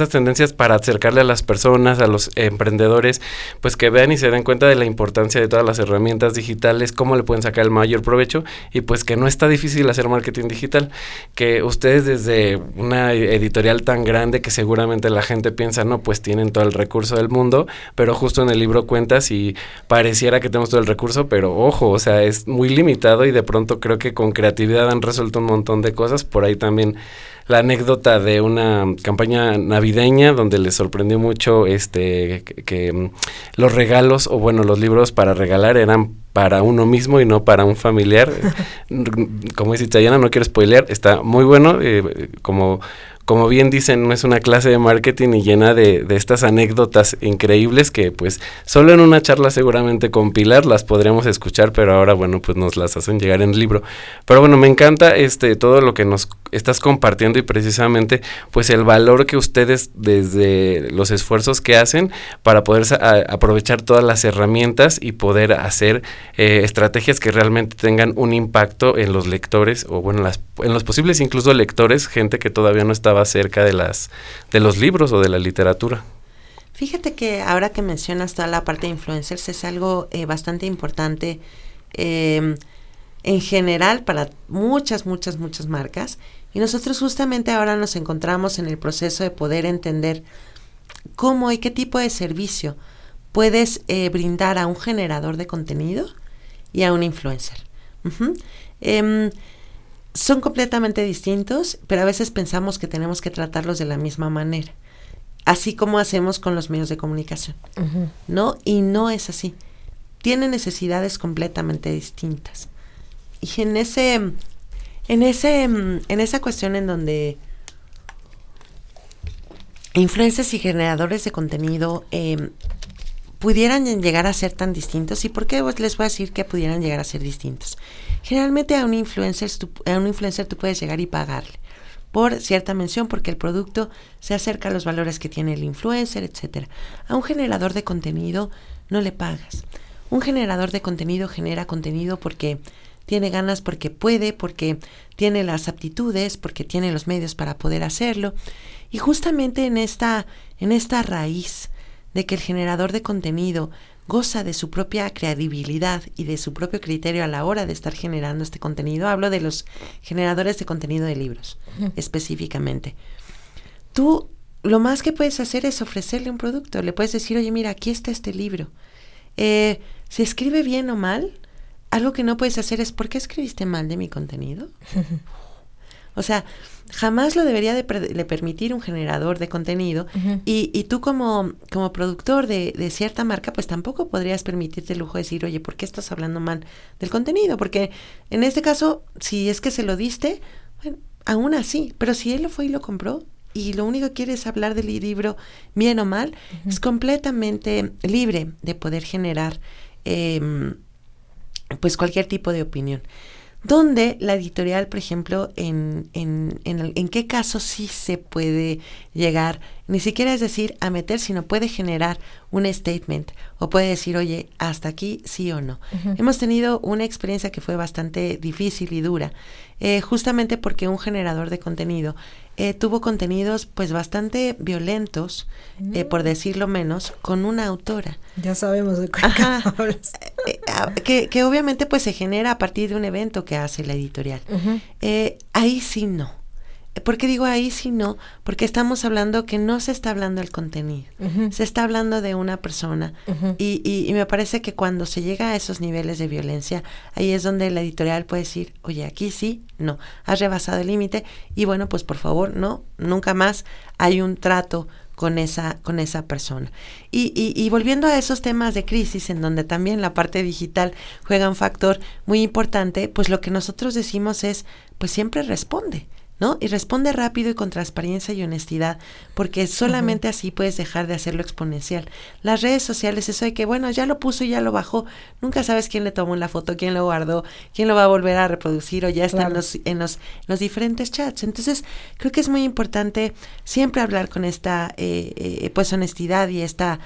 tendencias para acercarle a las personas, a los emprendedores, pues que vean y se den cuenta de la importancia de todas las herramientas digitales, cómo le pueden sacar el mayor provecho y pues que no está difícil hacer marketing digital, que ustedes desde una editorial tan grande que seguramente la gente piensa, no, pues tienen todo el recurso del mundo, pero justo en el libro cuentas y pareciera que tenemos todo el recurso, pero ojo, o sea, es muy limitado y de pronto creo que con creatividad han resuelto un montón de cosas. Por ahí también la anécdota de una campaña navideña donde les sorprendió mucho que los regalos, o bueno, los libros para regalar eran para uno mismo y no para un familiar. Como dice Itzayana, no quiero spoilear, está muy bueno, como bien dicen, no es una clase de marketing y llena de estas anécdotas increíbles que pues solo en una charla seguramente con Pilar las podríamos escuchar, pero ahora bueno, pues nos las hacen llegar en el libro. Pero bueno, me encanta todo lo que nos estás compartiendo y precisamente pues el valor que ustedes desde los esfuerzos que hacen para poder aprovechar todas las herramientas y poder hacer estrategias que realmente tengan un impacto en los lectores o bueno, en los posibles incluso lectores, gente que todavía no estaba cerca de los libros o de la literatura. Fíjate que ahora que mencionas toda la parte de influencers es algo bastante importante en general para muchas marcas, y nosotros justamente ahora nos encontramos en el proceso de poder entender cómo y qué tipo de servicio puedes brindar a un generador de contenido y a un influencer. Son completamente distintos, pero a veces pensamos que tenemos que tratarlos de la misma manera. así como hacemos con los medios de comunicación, ¿no? Y no es así. Tiene necesidades completamente distintas. Y en esa cuestión en donde influencers y generadores de contenido pudieran llegar a ser tan distintos. ¿Y por qué les voy a decir que pudieran llegar a ser distintos? Generalmente a un influencer tú puedes llegar y pagarle por cierta mención, porque el producto se acerca a los valores que tiene el influencer, etcétera. A un generador de contenido no le pagas. Un generador de contenido genera contenido porque tiene ganas, porque puede, porque tiene las aptitudes, porque tiene los medios para poder hacerlo. Y justamente en esta raíz de que el generador de contenido goza de su propia credibilidad y de su propio criterio a la hora de estar generando este contenido, hablo de los generadores de contenido de libros, específicamente. Tú lo más que puedes hacer es ofrecerle un producto. Le puedes decir, oye, mira, aquí está este libro. ¿Se escribe bien o mal? Algo que no puedes hacer es, ¿por qué escribiste mal de mi contenido? O sea, jamás lo debería de permitir un generador de contenido, y tú como productor de cierta marca, pues tampoco podrías permitirte el lujo de decir, oye, ¿por qué estás hablando mal del contenido? Porque en este caso, si es que se lo diste, bueno, aún así, pero si él lo fue y lo compró, y lo único que quiere es hablar del libro bien o mal, es completamente libre de poder generar pues cualquier tipo de opinión. Donde la editorial, por ejemplo, en qué caso sí se puede llegar, ni siquiera es decir a meter, sino puede generar un statement o puede decir, oye, hasta aquí sí o no. Hemos tenido una experiencia que fue bastante difícil y dura, justamente porque un generador de contenido tuvo contenidos pues bastante violentos, por decirlo menos, con una autora. Ya sabemos de cuál hablas. Que obviamente pues se genera a partir de un evento que hace la editorial. Ahí sí no. ¿Por qué digo ahí sí no? Porque estamos hablando que no se está hablando del contenido, se está hablando de una persona, y me parece que cuando se llega a esos niveles de violencia, ahí es donde la editorial puede decir, oye, aquí sí, no, has rebasado el límite, y bueno, pues por favor, no, nunca más hay un trato con esa persona. Y volviendo a esos temas de crisis, en donde también la parte digital juega un factor muy importante, pues lo que nosotros decimos es, pues siempre responde, ¿no? Y responde rápido y con transparencia y honestidad, porque solamente así puedes dejar de hacerlo exponencial. Las redes sociales, eso de que, bueno, ya lo puso y ya lo bajó, nunca sabes quién le tomó la foto, quién lo guardó, quién lo va a volver a reproducir, o ya está en los diferentes chats. Entonces, creo que es muy importante siempre hablar con esta, pues, honestidad y esta,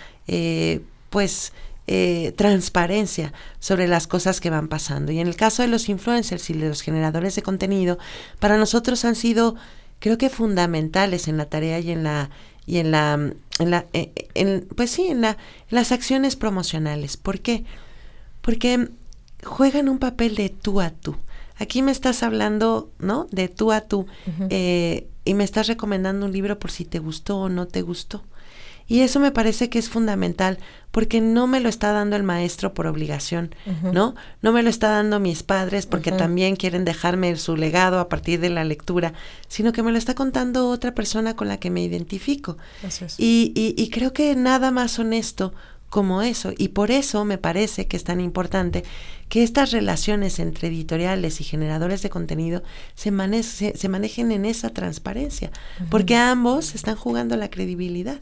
transparencia sobre las cosas que van pasando. Y en el caso de los influencers y de los generadores de contenido, para nosotros han sido, creo que fundamentales en la tarea y en las acciones promocionales. ¿Por qué? Porque juegan un papel de tú a tú. Aquí me estás hablando, ¿no?, de tú a tú, y me estás recomendando un libro por si te gustó o no te gustó. Y eso me parece que es fundamental, porque no me lo está dando el maestro por obligación, ¿no? No me lo está dando mis padres porque también quieren dejarme su legado a partir de la lectura, sino que me lo está contando otra persona con la que me identifico. Eso es. Y creo que nada más honesto como eso, y por eso me parece que es tan importante que estas relaciones entre editoriales y generadores de contenido se manejen en esa transparencia, porque ambos están jugando la credibilidad.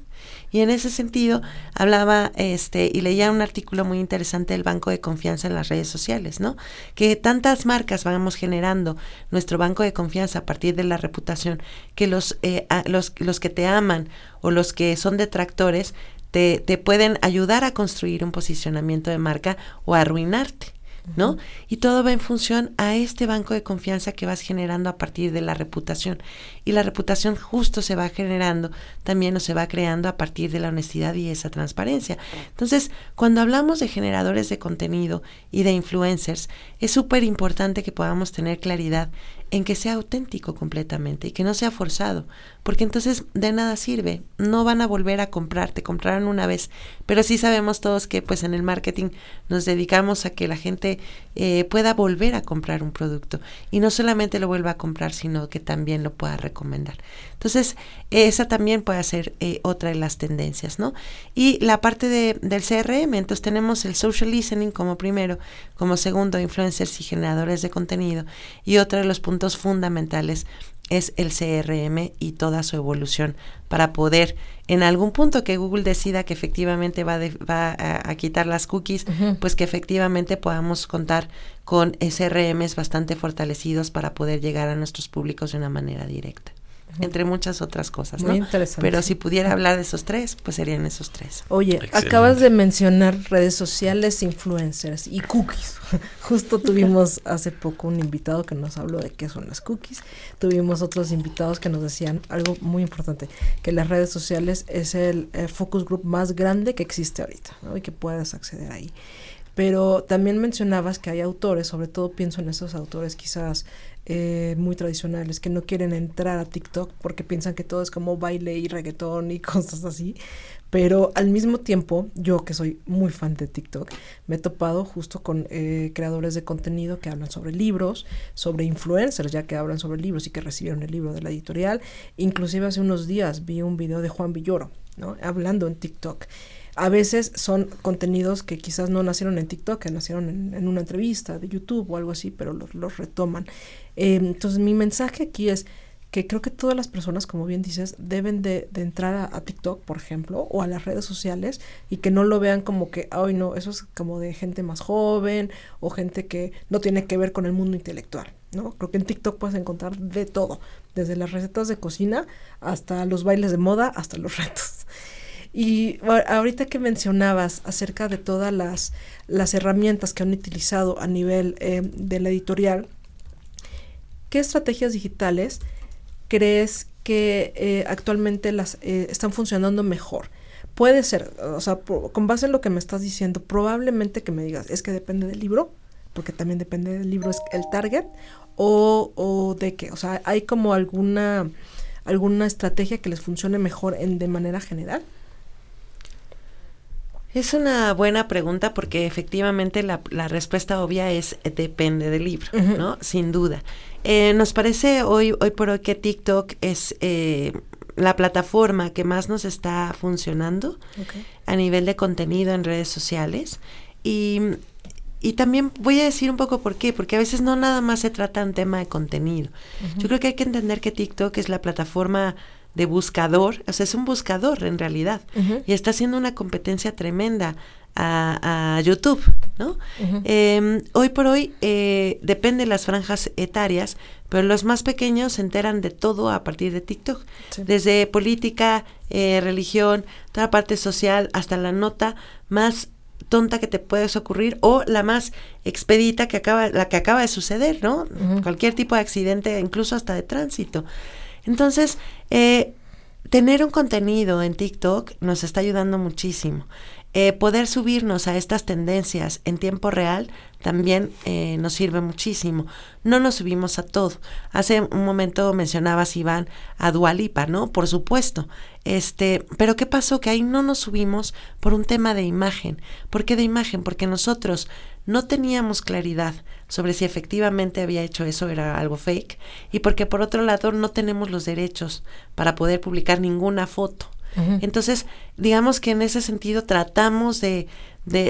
Y en ese sentido hablaba y leía un artículo muy interesante del banco de confianza en las redes sociales, ¿no? Que tantas marcas vamos generando nuestro banco de confianza a partir de la reputación, que los que te aman o los que son detractores te pueden ayudar a construir un posicionamiento de marca o a arruinarte, ¿no? Y todo va en función a este banco de confianza que vas generando a partir de la reputación. Y la reputación justo se va generando también, o se va creando a partir de la honestidad y esa transparencia. Entonces, cuando hablamos de generadores de contenido y de influencers, es súper importante que podamos tener claridad en que sea auténtico completamente y que no sea forzado, porque entonces de nada sirve, no van a volver a comprar, te comprarán una vez, pero sí sabemos todos que pues en el marketing nos dedicamos a que la gente pueda volver a comprar un producto y no solamente lo vuelva a comprar, sino que también lo pueda recomendar. Entonces, esa también puede ser otra de las tendencias, ¿no? Y la parte del CRM, entonces tenemos el social listening como primero, como segundo, influencers y generadores de contenido, y otro de los puntos fundamentales es el CRM y toda su evolución para poder, en algún punto que Google decida que efectivamente va a quitar las cookies, pues que efectivamente podamos contar con CRMs bastante fortalecidos para poder llegar a nuestros públicos de una manera directa. Entre muchas otras cosas, ¿no? Muy interesante. Pero si pudiera hablar de esos tres, pues serían esos tres. Oye, Excelente. acabas de mencionar redes sociales, influencers y cookies. Justo tuvimos hace poco un invitado que nos habló de qué son las cookies. Tuvimos otros invitados que nos decían algo muy importante, que las redes sociales es el focus group más grande que existe ahorita, ¿no? Y que puedes acceder ahí. Pero también mencionabas que hay autores, sobre todo pienso en esos autores quizás muy tradicionales, que no quieren entrar a TikTok porque piensan que todo es como baile y reggaetón y cosas así, pero al mismo tiempo, yo que soy muy fan de TikTok, me he topado justo con creadores de contenido que hablan sobre libros, sobre influencers ya que hablan sobre libros y que recibieron el libro de la editorial. Inclusive hace unos días vi un video de Juan Villoro, ¿no? Hablando en TikTok. A veces son contenidos que quizás no nacieron en TikTok, que nacieron en una entrevista de YouTube o algo así, pero los retoman. Entonces mi mensaje aquí es que creo que todas las personas, como bien dices, deben de entrar a TikTok, por ejemplo, o a las redes sociales, y que no lo vean como que, ay no, eso es como de gente más joven o gente que no tiene que ver con el mundo intelectual, ¿no? Creo que en TikTok puedes encontrar de todo, desde las recetas de cocina hasta los bailes de moda, hasta los retos. Y ahorita que mencionabas acerca de todas las herramientas que han utilizado a nivel de la editorial, ¿qué estrategias digitales crees que actualmente las están funcionando mejor? Puede ser, o sea, con base en lo que me estás diciendo, probablemente que me digas, es que depende del libro, porque también depende del libro, es el target, o de qué, o sea, ¿hay como alguna estrategia que les funcione mejor de manera general? Es una buena pregunta porque efectivamente la respuesta obvia es depende del libro, uh-huh, ¿no? Sin duda. Nos parece hoy por hoy que TikTok es la plataforma que más nos está funcionando, okay, a nivel de contenido en redes sociales. Y también voy a decir un poco por qué, porque a veces no nada más se trata de un tema de contenido. Uh-huh. Yo creo que hay que entender que TikTok es la plataforma de buscador, o sea, es un buscador en realidad, uh-huh, y está haciendo una competencia tremenda a YouTube, ¿no? Uh-huh. Hoy por hoy depende de las franjas etarias, pero los más pequeños se enteran de todo a partir de TikTok, sí, desde política, religión, toda la parte social, hasta la nota más tonta que te puedes ocurrir o la más expedita la que acaba de suceder, ¿no? Uh-huh. Cualquier tipo de accidente, incluso hasta de tránsito. Entonces, tener un contenido en TikTok nos está ayudando muchísimo. Poder subirnos a estas tendencias en tiempo real también nos sirve muchísimo. No nos subimos a todo. Hace un momento mencionabas, Iván, a Dua Lipa, ¿no? Por supuesto. Pero ¿qué pasó? Que ahí no nos subimos por un tema de imagen. ¿Por qué de imagen? Porque nosotros no teníamos claridad sobre si efectivamente había hecho eso, era algo fake, y porque por otro lado no tenemos los derechos para poder publicar ninguna foto. Uh-huh. Entonces, digamos que en ese sentido tratamos de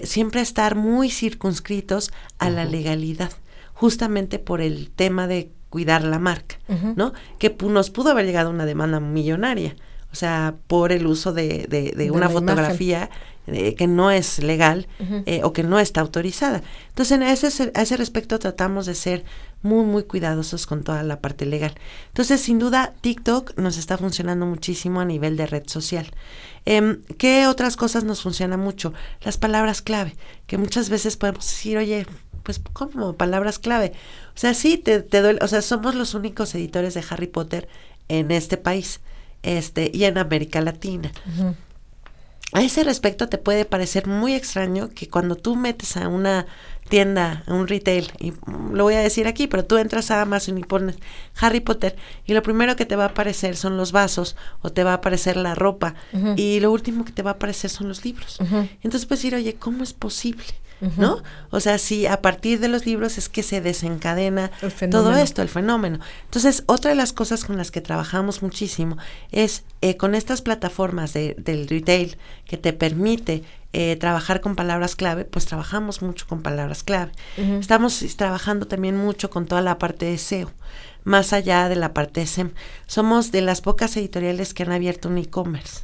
siempre estar muy circunscritos a, uh-huh, la legalidad, justamente por el tema de cuidar la marca, uh-huh, ¿no? Que nos pudo haber llegado una demanda millonaria, o sea, por el uso de una fotografía que no es legal, uh-huh, o que no está autorizada. Entonces, a ese respecto tratamos de ser muy, muy cuidadosos con toda la parte legal. Entonces, sin duda, TikTok nos está funcionando muchísimo a nivel de red social. ¿Qué otras cosas nos funcionan mucho? Las palabras clave, que muchas veces podemos decir, oye, pues, ¿cómo palabras clave? O sea, sí, te duele, o sea, somos los únicos editores de Harry Potter en este país, y en América Latina. Uh-huh. A ese respecto te puede parecer muy extraño que cuando tú metes a una tienda, a un retail, y lo voy a decir aquí, pero tú entras a Amazon y pones Harry Potter y lo primero que te va a aparecer son los vasos o te va a aparecer la ropa y lo último que te va a aparecer son los libros. Entonces puedes decir, oye, ¿cómo es posible? ¿No? O sea, si a partir de los libros es que se desencadena todo esto, el fenómeno. Entonces, otra de las cosas con las que trabajamos muchísimo es con estas plataformas del retail que te permite trabajar con palabras clave, pues trabajamos mucho con palabras clave. Estamos trabajando también mucho con toda la parte de SEO, más allá de la parte de SEM. Somos de las pocas editoriales que han abierto un e-commerce.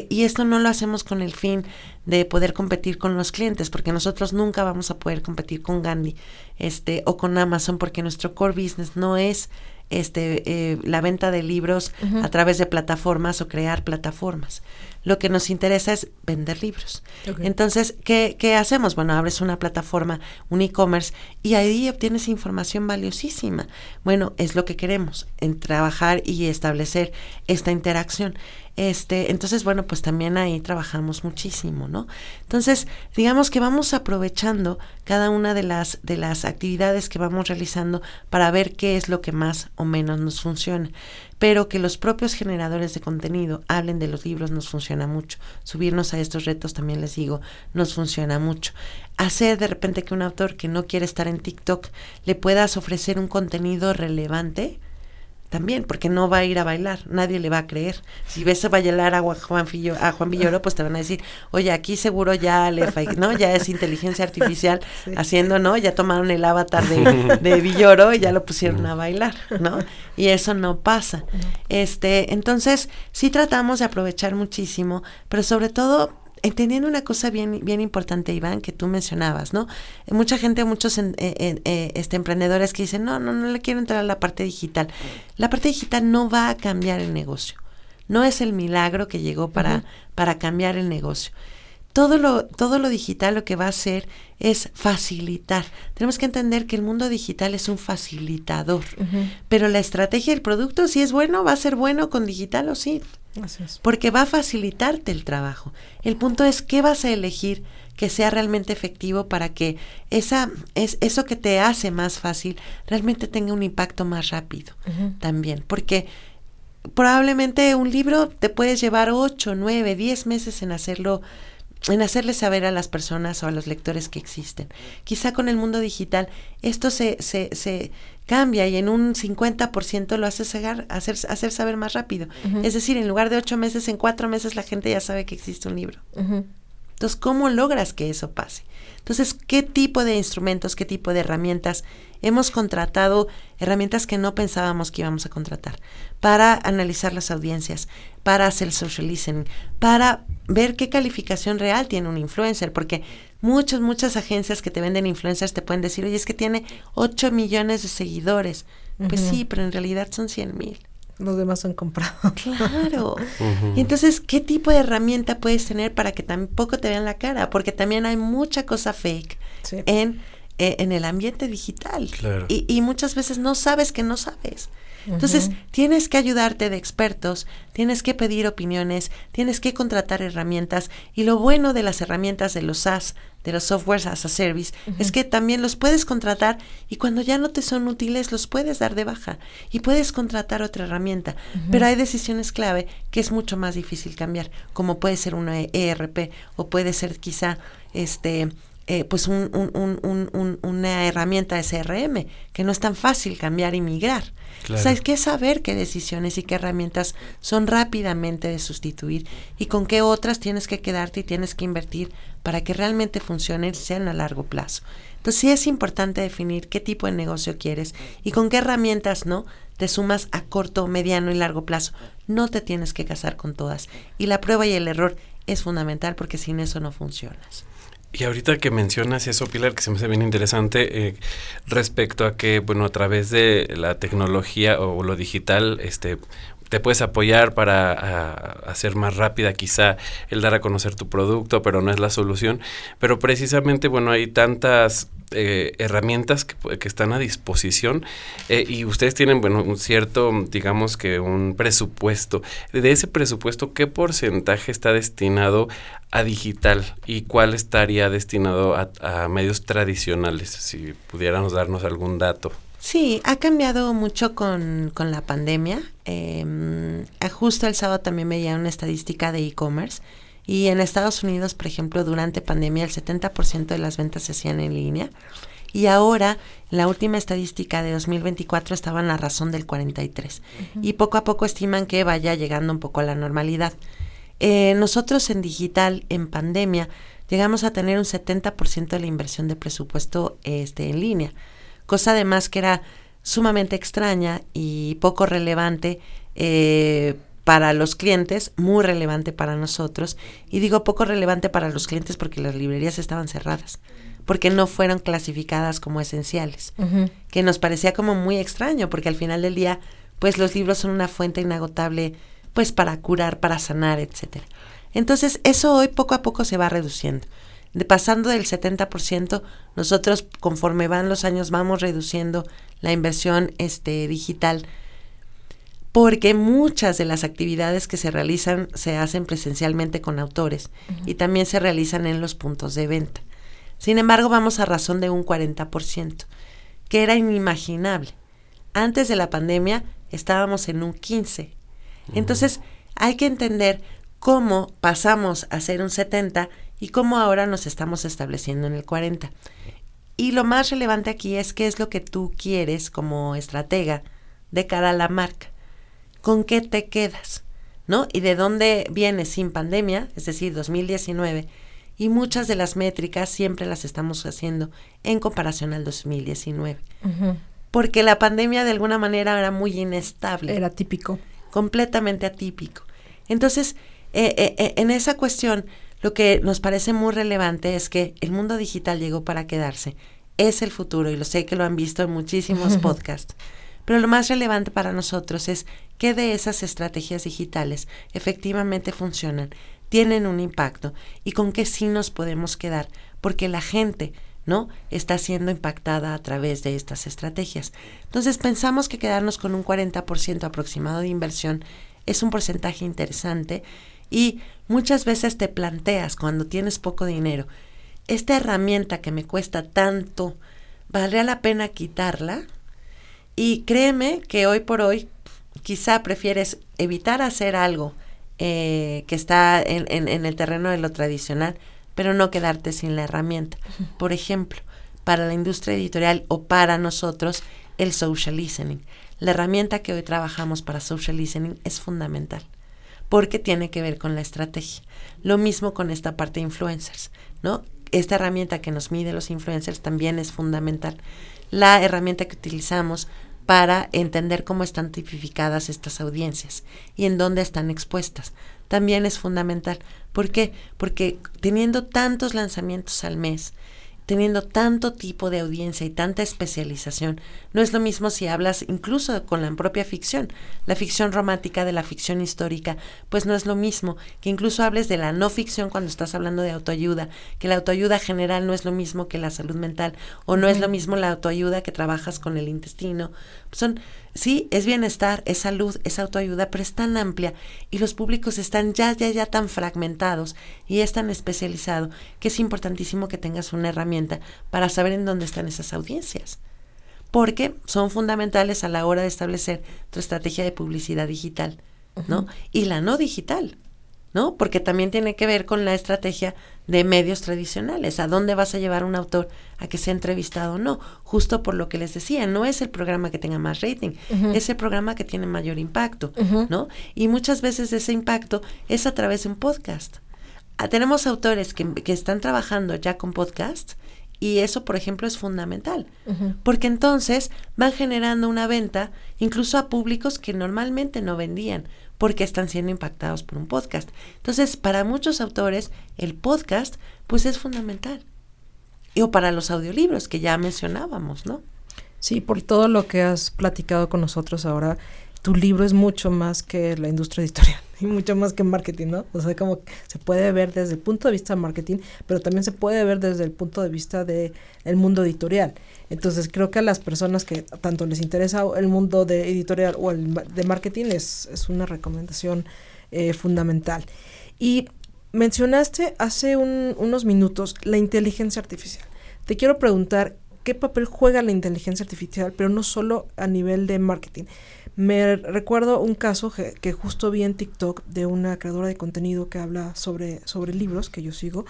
Y esto no lo hacemos con el fin de poder competir con los clientes, porque nosotros nunca vamos a poder competir con Gandhi o con Amazon, porque nuestro core business no es la venta de libros a través de plataformas o crear plataformas. Lo que nos interesa es vender libros. Entonces, ¿qué hacemos? Bueno, abres una plataforma, un e-commerce, y ahí obtienes información valiosísima. Bueno, es lo que queremos, en trabajar y establecer esta interacción. Entonces, bueno, pues también ahí trabajamos muchísimo, ¿no? Entonces, digamos que vamos aprovechando cada una de las actividades que vamos realizando para ver qué es lo que más o menos nos funciona. Pero que los propios generadores de contenido hablen de los libros nos funciona mucho. Subirnos a estos retos también, les digo, nos funciona mucho. Hacer de repente que un autor que no quiere estar en TikTok le puedas ofrecer un contenido relevante, también, porque no va a ir a bailar, nadie le va a creer. Si ves a bailar a Juan Villoro, pues te van a decir, oye, aquí seguro ya ¿no? Ya es inteligencia artificial haciendo, ¿no? Ya tomaron el avatar de Villoro y ya lo pusieron a bailar, ¿no? Y eso no pasa. Entonces, sí tratamos de aprovechar muchísimo, pero sobre todo entendiendo una cosa bien importante, Iván, que tú mencionabas, ¿no? Mucha gente, muchos emprendedores que dicen, no le quiero entrar a la parte digital. La parte digital no va a cambiar el negocio. No es el milagro que llegó para cambiar el negocio. Todo lo digital lo que va a hacer es facilitar. Tenemos que entender que el mundo digital es un facilitador, pero la estrategia del producto, si es bueno, va a ser bueno con digital o sí. Así es. Porque va a facilitarte el trabajo. El punto es qué vas a elegir que sea realmente efectivo para que eso que te hace más fácil realmente tenga un impacto más rápido también. Porque probablemente un libro te puedes llevar 8, 9, 10 meses en hacerle saber a las personas o a los lectores que existen. Quizá con el mundo digital esto se cambia y en un 50% lo hacer saber más rápido. Es decir, en lugar de 8 meses, en 4 meses la gente ya sabe que existe un libro. Entonces, ¿cómo logras que eso pase? Entonces, ¿qué tipo de instrumentos, qué tipo de herramientas? Hemos contratado herramientas que no pensábamos que íbamos a contratar para analizar las audiencias, para hacer social listening, para ver qué calificación real tiene un influencer, porque muchas agencias que te venden influencers te pueden decir, oye, es que tiene 8 millones de seguidores. Pues sí, pero en realidad son 100,000. Los demás han comprado. Claro. Y entonces, ¿qué tipo de herramienta puedes tener para que tampoco te vean la cara? Porque también hay mucha cosa fake en el ambiente digital. Claro. Y muchas veces no sabes que no sabes. Entonces, tienes que ayudarte de expertos, tienes que pedir opiniones, tienes que contratar herramientas. Y lo bueno de las herramientas de los SaaS, de los softwares as a service, es que también los puedes contratar y cuando ya no te son útiles los puedes dar de baja y puedes contratar otra herramienta. Pero hay decisiones clave que es mucho más difícil cambiar, como puede ser una ERP o puede ser quizá pues una herramienta de CRM, que no es tan fácil cambiar y migrar. Claro. O sea, hay que saber qué decisiones y qué herramientas son rápidamente de sustituir y con qué otras tienes que quedarte y tienes que invertir para que realmente funcionen y sean a largo plazo. Entonces sí es importante definir qué tipo de negocio quieres y con qué herramientas no te sumas a corto, mediano y largo plazo. No te tienes que casar con todas. Y la prueba y el error es fundamental porque sin eso no funcionas. Y ahorita que mencionas eso, Pilar, que se me hace bien interesante, respecto a que, bueno, a través de la tecnología o lo digital, te puedes apoyar para hacer más rápida quizá el dar a conocer tu producto, pero no es la solución. Pero precisamente, bueno, hay tantas herramientas que están a disposición y ustedes tienen, bueno, un cierto, digamos que un presupuesto. De ese presupuesto, ¿qué porcentaje está destinado a digital y cuál estaría destinado a medios tradicionales? Si pudiéramos darnos algún dato. Sí, ha cambiado mucho con la pandemia. Justo el sábado también veía una estadística de e-commerce y en Estados Unidos, por ejemplo, durante pandemia el 70% de las ventas se hacían en línea y ahora la última estadística de 2024 estaba en la razón del 43% y poco a poco estiman que vaya llegando un poco a la normalidad. Nosotros en digital, en pandemia, llegamos a tener un 70% de la inversión de presupuesto en línea, cosa además que era sumamente extraña y poco relevante para los clientes, muy relevante para nosotros, y digo poco relevante para los clientes porque las librerías estaban cerradas, porque no fueron clasificadas como esenciales, que nos parecía como muy extraño, porque al final del día, pues los libros son una fuente inagotable, pues para curar, para sanar, etcétera. Entonces, eso hoy poco a poco se va reduciendo. Pasando del 70%, nosotros conforme van los años vamos reduciendo la inversión digital, porque muchas de las actividades que se realizan se hacen presencialmente con autores y también se realizan en los puntos de venta. Sin embargo, vamos a razón de un 40%, que era inimaginable. Antes de la pandemia estábamos en un 15%. Entonces, hay que entender cómo pasamos a ser un 70% y cómo ahora nos estamos estableciendo en el 40%. Y lo más relevante aquí es qué es lo que tú quieres como estratega de cara a la marca. ¿Con qué te quedas? ¿No? Y de dónde vienes sin pandemia, es decir, 2019, y muchas de las métricas siempre las estamos haciendo en comparación al 2019. Porque la pandemia de alguna manera era muy inestable. Era típico. Completamente atípico. Entonces, en esa cuestión, lo que nos parece muy relevante es que el mundo digital llegó para quedarse. Es el futuro y lo sé que lo han visto en muchísimos podcasts. Pero lo más relevante para nosotros es qué de esas estrategias digitales efectivamente funcionan, tienen un impacto y con qué sí nos podemos quedar, porque la gente, ¿no?, está siendo impactada a través de estas estrategias. Entonces pensamos que quedarnos con un 40% aproximado de inversión es un porcentaje interesante y muchas veces te planteas cuando tienes poco dinero, esta herramienta que me cuesta tanto, ¿valdría la pena quitarla? Y créeme que hoy por hoy quizá prefieres evitar hacer algo que está en el terreno de lo tradicional, pero no quedarte sin la herramienta. Por ejemplo, para la industria editorial o para nosotros, el social listening. La herramienta que hoy trabajamos para social listening es fundamental, porque tiene que ver con la estrategia. Lo mismo con esta parte de influencers, ¿no? Esta herramienta que nos mide los influencers también es fundamental. La herramienta que utilizamos para entender cómo están tipificadas estas audiencias y en dónde están expuestas también es fundamental. ¿Por qué? Porque teniendo tantos lanzamientos al mes, teniendo tanto tipo de audiencia y tanta especialización, no es lo mismo si hablas incluso con la propia ficción. La ficción romántica de la ficción histórica, pues no es lo mismo que incluso hables de la no ficción cuando estás hablando de autoayuda, que la autoayuda general no es lo mismo que la salud mental, o no es lo mismo la autoayuda que trabajas con el intestino. Sí, es bienestar, es salud, es autoayuda, pero es tan amplia y los públicos están ya tan fragmentados y es tan especializado que es importantísimo que tengas una herramienta para saber en dónde están esas audiencias, porque son fundamentales a la hora de establecer tu estrategia de publicidad digital, ¿no? Y la no digital, ¿no? Porque también tiene que ver con la estrategia de medios tradicionales. ¿A dónde vas a llevar a un autor a que sea entrevistado o no? Justo por lo que les decía, no es el programa que tenga más rating, es el programa que tiene mayor impacto, ¿no? Y muchas veces ese impacto es a través de un podcast. Tenemos autores que están trabajando ya con podcast y eso, por ejemplo, es fundamental, porque entonces van generando una venta incluso a públicos que normalmente no vendían, porque están siendo impactados por un podcast. Entonces, para muchos autores, el podcast, pues es fundamental. O para los audiolibros, que ya mencionábamos, ¿no? Sí, por todo lo que has platicado con nosotros ahora, tu libro es mucho más que la industria editorial y mucho más que marketing, ¿no? O sea, como que se puede ver desde el punto de vista de marketing, pero también se puede ver desde el punto de vista de el mundo editorial. Entonces, creo que a las personas que tanto les interesa el mundo de editorial o el de marketing es una recomendación fundamental. Y mencionaste hace unos minutos la inteligencia artificial. Te quiero preguntar, ¿qué papel juega la inteligencia artificial, pero no solo a nivel de marketing? Me recuerdo un caso que justo vi en TikTok de una creadora de contenido que habla sobre libros, que yo sigo,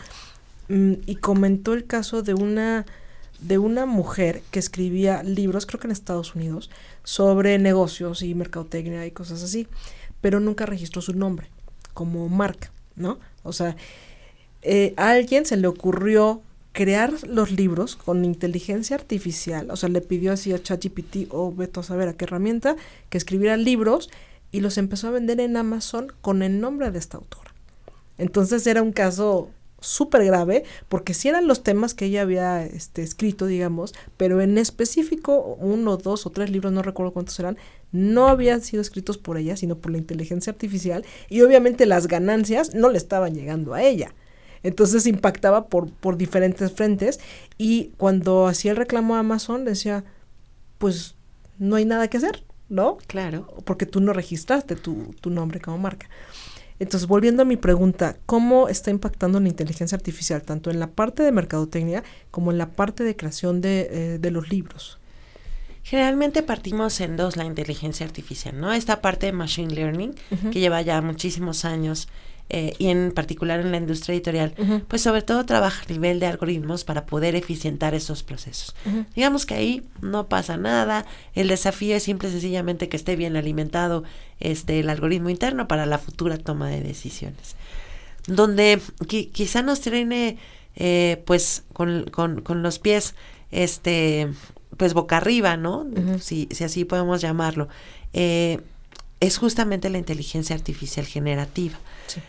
y comentó el caso de una mujer que escribía libros, creo que en Estados Unidos, sobre negocios y mercadotecnia y cosas así, pero nunca registró su nombre como marca, ¿no? O sea, a alguien se le ocurrió crear los libros con inteligencia artificial, o sea, le pidió así a ChatGPT o veto a saber a qué herramienta, que escribiera libros y los empezó a vender en Amazon con el nombre de esta autora. Entonces era un caso súper grave, porque sí eran los temas que ella había escrito, digamos, pero en específico 1, 2 o 3 libros, no recuerdo cuántos eran, no habían sido escritos por ella, sino por la inteligencia artificial, y obviamente las ganancias no le estaban llegando a ella. Entonces impactaba por diferentes frentes, y cuando hacía el reclamo a Amazon decía, pues no hay nada que hacer, ¿no? Claro. Porque tú no registraste tu nombre como marca. Entonces, volviendo a mi pregunta, ¿cómo está impactando la inteligencia artificial, tanto en la parte de mercadotecnia como en la parte de creación de los libros? Generalmente partimos en dos la inteligencia artificial, ¿no? Esta parte de machine learning, que lleva ya muchísimos años, y en particular en la industria editorial, pues sobre todo trabaja a nivel de algoritmos para poder eficientar esos procesos. Digamos que ahí no pasa nada, el desafío es simple y sencillamente que esté bien alimentado el algoritmo interno para la futura toma de decisiones. Donde quizá nos tiene pues con los pies pues boca arriba, ¿no? Si así podemos llamarlo, es justamente la inteligencia artificial generativa. Sí.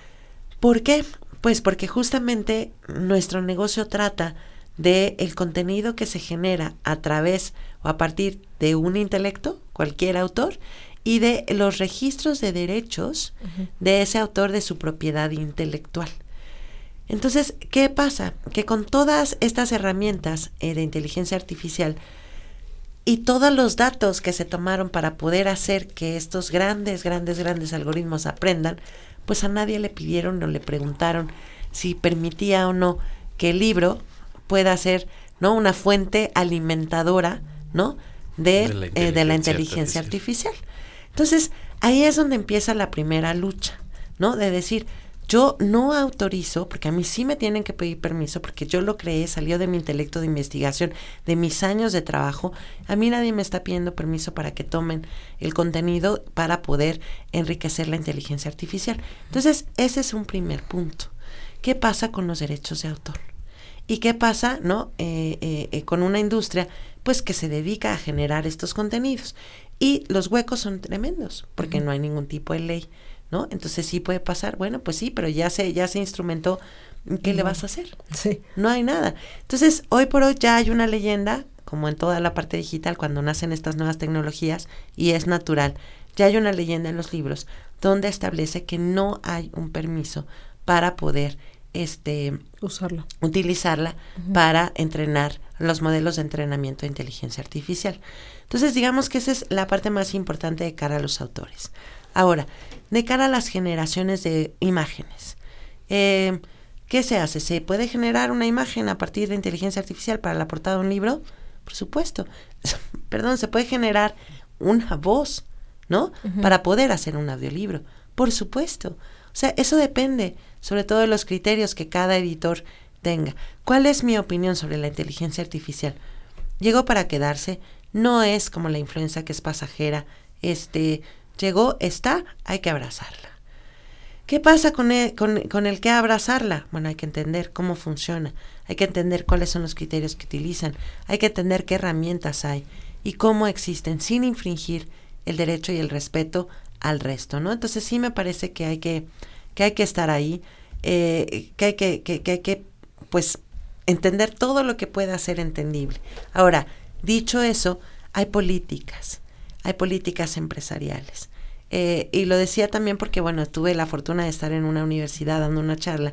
¿Por qué? Pues porque justamente nuestro negocio trata de el contenido que se genera a través o a partir de un intelecto, cualquier autor, y de los registros de derechos de ese autor, de su propiedad intelectual. Entonces, ¿qué pasa? Que con todas estas herramientas de inteligencia artificial y todos los datos que se tomaron para poder hacer que estos grandes algoritmos aprendan, pues a nadie le pidieron o le preguntaron si permitía o no que el libro pueda ser, ¿no?, una fuente alimentadora, ¿no?, de la inteligencia artificial. Entonces, ahí es donde empieza la primera lucha, ¿no?, de decir, yo no autorizo, porque a mí sí me tienen que pedir permiso, porque yo lo creé, salió de mi intelecto de investigación, de mis años de trabajo. A mí nadie me está pidiendo permiso para que tomen el contenido para poder enriquecer la inteligencia artificial. Entonces, ese es un primer punto. ¿Qué pasa con los derechos de autor? ¿Y qué pasa, no, con una industria, pues, que se dedica a generar estos contenidos? Y los huecos son tremendos, porque no hay ningún tipo de ley, ¿no? Entonces sí puede pasar, bueno, pues sí, pero ya se instrumentó, ¿qué le vas a hacer? Sí. No hay nada. Entonces, hoy por hoy ya hay una leyenda, como en toda la parte digital, cuando nacen estas nuevas tecnologías, y es natural, ya hay una leyenda en los libros, donde establece que no hay un permiso para poder utilizarla para entrenar los modelos de entrenamiento de inteligencia artificial. Entonces, digamos que esa es la parte más importante de cara a los autores. Ahora, de cara a las generaciones de imágenes, ¿qué se hace? ¿Se puede generar una imagen a partir de inteligencia artificial para la portada de un libro? Por supuesto. Perdón, se puede generar una voz, ¿no?, para poder hacer un audiolibro. Por supuesto. O sea, eso depende sobre todo de los criterios que cada editor tenga. ¿Cuál es mi opinión sobre la inteligencia artificial? Llegó para quedarse, no es como la influenza que es pasajera, llegó, está, hay que abrazarla. ¿Qué pasa con el que abrazarla? Bueno, hay que entender cómo funciona, hay que entender cuáles son los criterios que utilizan, hay que entender qué herramientas hay y cómo existen sin infringir el derecho y el respeto al resto, ¿no? Entonces sí me parece que hay que estar ahí, que hay que pues entender todo lo que pueda ser entendible. Ahora, dicho eso, hay políticas, hay políticas empresariales. Y lo decía también porque, bueno, tuve la fortuna de estar en una universidad dando una charla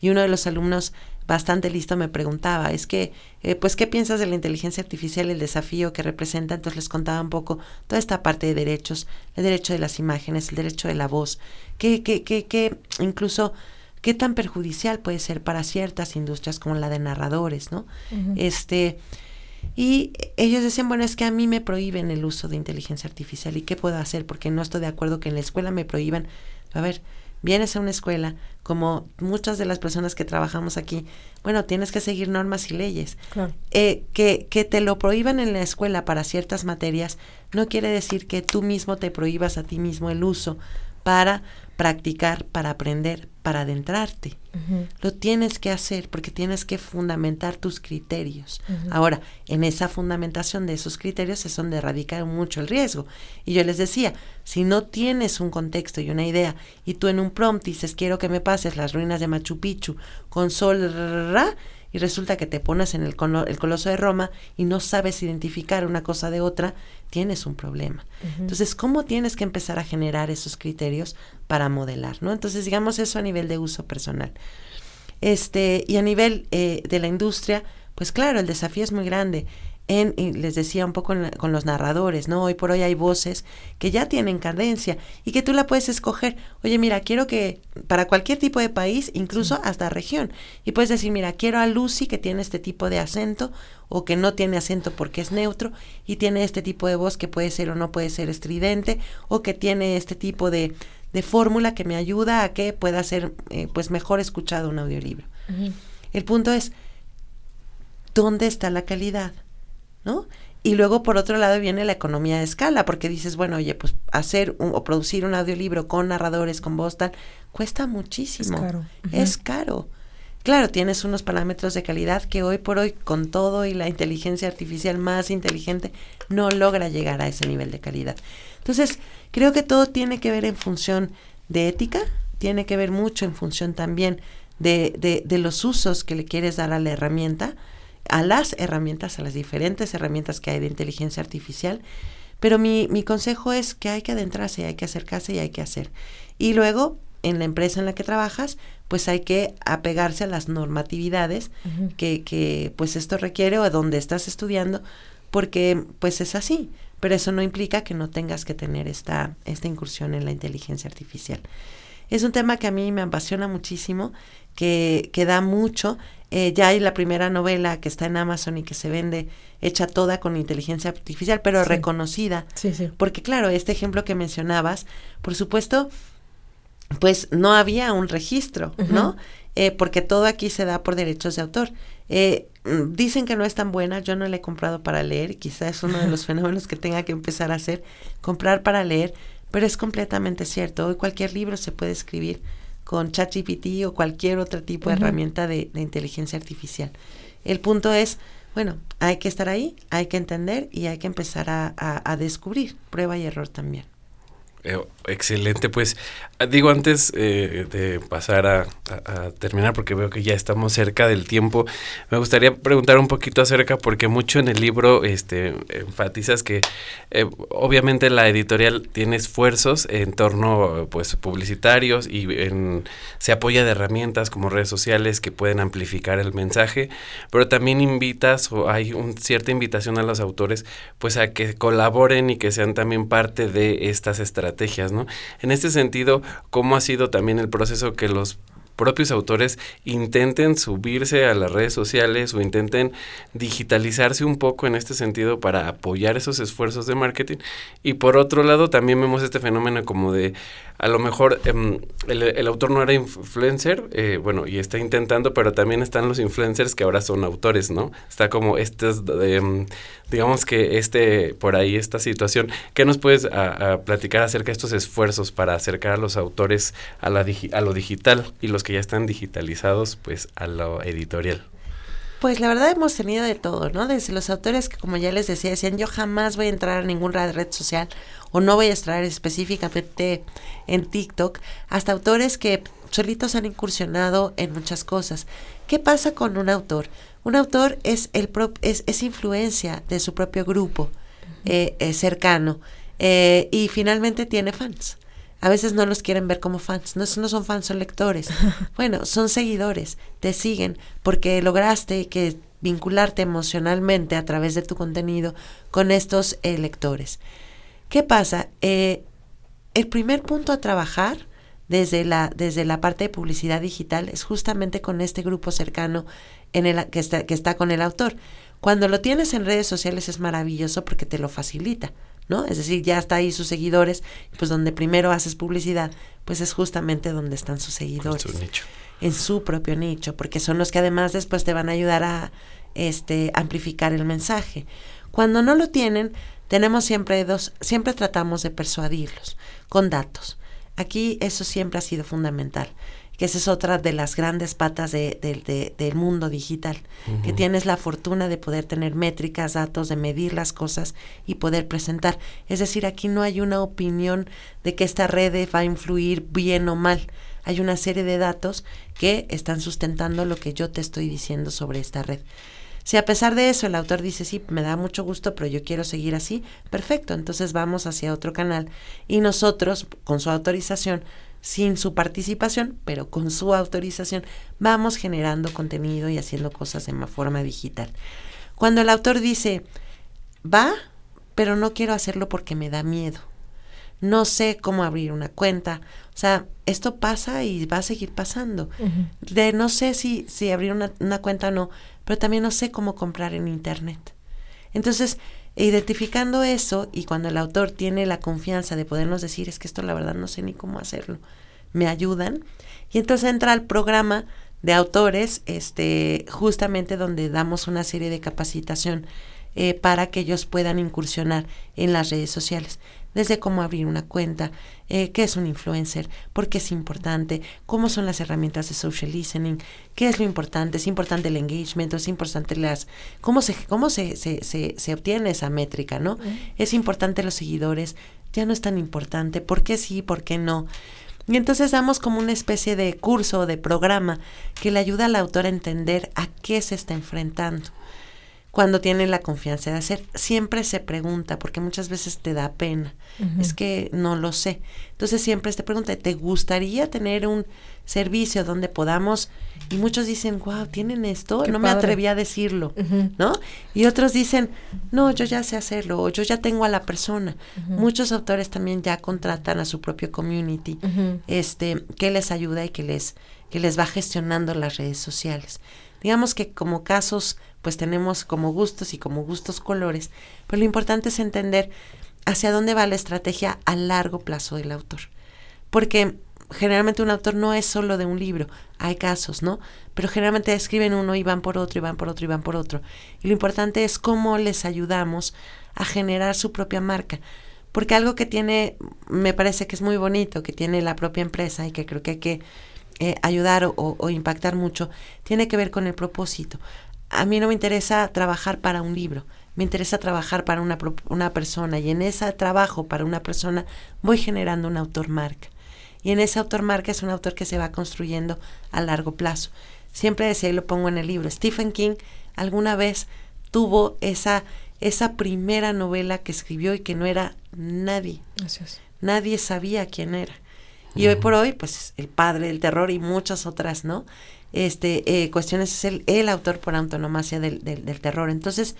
y uno de los alumnos bastante listo me preguntaba, es que, pues, ¿qué piensas de la inteligencia artificial, el desafío que representa? Entonces les contaba un poco toda esta parte de derechos, el derecho de las imágenes, el derecho de la voz, que incluso qué tan perjudicial puede ser para ciertas industrias como la de narradores, ¿no? Uh-huh. Y ellos decían, bueno, es que a mí me prohíben el uso de inteligencia artificial, ¿y qué puedo hacer? Porque no estoy de acuerdo que en la escuela me prohíban. A ver, vienes a una escuela, como muchas de las personas que trabajamos aquí, bueno, tienes que seguir normas y leyes. Claro. Que te lo prohíban en la escuela para ciertas materias no quiere decir que tú mismo te prohíbas a ti mismo el uso para practicar, para aprender, para adentrarte. Uh-huh. Lo tienes que hacer porque tienes que fundamentar tus criterios. Uh-huh. Ahora, en esa fundamentación de esos criterios es donde radica mucho el riesgo. Y yo les decía, si no tienes un contexto y una idea, y tú en un prompt dices, quiero que me pases las ruinas de Machu Picchu con sol, y resulta que te pones en el Coloso de Roma y no sabes identificar una cosa de otra, tienes un problema. Uh-huh. Entonces, ¿cómo tienes que empezar a generar esos criterios para modelar, ¿no? Entonces, digamos eso a nivel de uso personal. Y a nivel de la industria, pues claro, el desafío es muy grande. Y les decía un poco con los narradores, ¿no? Hoy por hoy hay voces que ya tienen cadencia y que tú la puedes escoger. Oye, mira, quiero que para cualquier tipo de país, incluso hasta región. Y puedes decir, mira, quiero a Lucy que tiene este tipo de acento o que no tiene acento porque es neutro y tiene este tipo de voz que puede ser o no puede ser estridente o que tiene este tipo de fórmula que me ayuda a que pueda ser pues mejor escuchado un audiolibro. Uh-huh. El punto es, ¿dónde está la calidad? ¿No? Y luego por otro lado viene la economía de escala, porque dices, bueno, oye, pues hacer o producir un audiolibro con narradores, con voz tal, cuesta muchísimo. Es caro. Uh-huh. Es caro. Claro, tienes unos parámetros de calidad que hoy por hoy, con todo y la inteligencia artificial más inteligente, no logra llegar a ese nivel de calidad. Entonces, creo que todo tiene que ver en función de ética, tiene que ver mucho en función también de los usos que le quieres dar a la herramienta, a las herramientas, a las diferentes herramientas que hay de inteligencia artificial, pero mi consejo es que hay que adentrarse, hay que acercarse y hay que hacer. Y luego, en la empresa en la que trabajas, pues hay que apegarse a las normatividades uh-huh. que pues esto requiere o a donde estás estudiando, porque pues es así, pero eso no implica que no tengas que tener esta incursión en la inteligencia artificial. Es un tema que a mí me apasiona muchísimo, que da mucho. Ya hay la primera novela que está en Amazon y que se vende hecha toda con inteligencia artificial, pero sí. Reconocida. Sí, sí. Porque claro, este ejemplo que mencionabas, por supuesto, pues no había un registro, uh-huh. ¿no? Porque todo aquí se da por derechos de autor. Dicen que no es tan buena, yo no la he comprado para leer, y quizás es uno de los fenómenos que tenga que empezar a hacer, comprar para leer, pero es completamente cierto. Hoy cualquier libro se puede escribir con ChatGPT o cualquier otro tipo de uh-huh. herramienta de inteligencia artificial. El punto es, bueno, hay que estar ahí, hay que entender y hay que empezar a descubrir, prueba y error también. Excelente, pues digo antes de pasar a terminar, porque veo que ya estamos cerca del tiempo, me gustaría preguntar un poquito acerca, porque mucho en el libro enfatizas que obviamente la editorial tiene esfuerzos en torno pues publicitarios y se apoya de herramientas como redes sociales que pueden amplificar el mensaje, pero también invitas o hay cierta invitación a los autores pues a que colaboren y que sean también parte de estas estrategias, ¿no? En este sentido, ¿cómo ha sido también el proceso que los propios autores intenten subirse a las redes sociales o intenten digitalizarse un poco en este sentido para apoyar esos esfuerzos de marketing? Y por otro lado, también vemos este fenómeno como de, a lo mejor el autor no era influencer, y está intentando, pero también están los influencers que ahora son autores, ¿no? Está como digamos que por ahí esta situación. ¿Qué nos puedes a platicar acerca de estos esfuerzos para acercar a los autores a lo digital y los que ya están digitalizados pues a lo editorial? Pues la verdad hemos tenido de todo, ¿no? Desde los autores que, como ya les decía, decían, yo jamás voy a entrar a ninguna red social o no voy a estar específicamente en TikTok, hasta autores que solitos han incursionado en muchas cosas. ¿Qué pasa con un autor? Un autor es influencia de su propio grupo cercano. Y finalmente tiene fans. A veces no los quieren ver como fans. No son fans, son lectores. Bueno, son seguidores. Te siguen porque lograste que vincularte emocionalmente a través de tu contenido con estos lectores. ¿Qué pasa? El primer punto a trabajar desde la parte de publicidad digital es justamente con este grupo cercano que está con el autor. Cuando lo tienes en redes sociales es maravilloso porque te lo facilita, ¿no? Es decir, ya está ahí sus seguidores, pues donde primero haces publicidad, pues es justamente donde están sus seguidores. En su nicho. En su propio nicho, porque son los que además después te van a ayudar a amplificar el mensaje. Cuando no lo tienen, tenemos siempre tratamos de persuadirlos con datos. Aquí eso siempre ha sido fundamental, que esa es otra de las grandes patas del mundo digital, que tienes la fortuna de poder tener métricas, datos, de medir las cosas y poder presentar. Es decir, aquí no hay una opinión de que esta red va a influir bien o mal. Hay una serie de datos que están sustentando lo que yo te estoy diciendo sobre esta red. Si a pesar de eso el autor dice, sí, me da mucho gusto, pero yo quiero seguir así, perfecto, entonces vamos hacia otro canal y nosotros, con su autorización, sin su participación, pero con su autorización, vamos generando contenido y haciendo cosas en forma digital. Cuando el autor dice, va, pero no quiero hacerlo porque me da miedo, no sé cómo abrir una cuenta, o sea, esto pasa y va a seguir pasando. No sé si abrir una cuenta o no, pero también no sé cómo comprar en internet. Entonces, identificando eso, y cuando el autor tiene la confianza de podernos decir, es que esto la verdad no sé ni cómo hacerlo, me ayudan, y entonces entra al programa de autores, justamente donde damos una serie de capacitación para que ellos puedan incursionar en las redes sociales, desde cómo abrir una cuenta, qué es un influencer, por qué es importante, cómo son las herramientas de social listening, qué es lo importante, es importante el engagement, es importante cómo se obtiene esa métrica, ¿no? Es importante los seguidores, ya no es tan importante, por qué sí, por qué no. Y entonces damos como una especie de curso o de programa que le ayuda al autor a entender a qué se está enfrentando. Cuando tiene la confianza de hacer, siempre se pregunta, porque muchas veces te da pena, es que no lo sé. Entonces siempre te pregunta, ¿te gustaría tener un servicio donde podamos? Y muchos dicen, wow, ¿tienen esto? Qué no padre. me atreví a decirlo, ¿no? Y otros dicen, no, yo ya sé hacerlo, o yo ya tengo a la persona. Muchos autores también ya contratan a su propio community, que les ayuda y que les va gestionando las redes sociales. Digamos que como casos, pues tenemos como gustos y como gustos colores, pero lo importante es entender hacia dónde va la estrategia a largo plazo del autor. Porque generalmente un autor no es solo de un libro, hay casos, ¿no? Pero generalmente escriben uno y van por otro, y van por otro, y van por otro. Y lo importante es cómo les ayudamos a generar su propia marca. Porque algo que tiene, me parece que es muy bonito, que tiene la propia empresa y que creo que hay que ayudar o impactar mucho, tiene que ver con el propósito. A mí no me interesa trabajar para un libro, me interesa trabajar para una persona, y en ese trabajo para una persona voy generando un autor marca. Y en ese autor marca es un autor que se va construyendo a largo plazo. Siempre decía, y lo pongo en el libro, Stephen King alguna vez tuvo esa primera novela que escribió y que no era nadie. Gracias. Nadie sabía quién era. Y hoy por hoy, pues, el padre del terror y muchas otras, ¿no? Cuestiones, es el autor por antonomasia del terror. Entonces,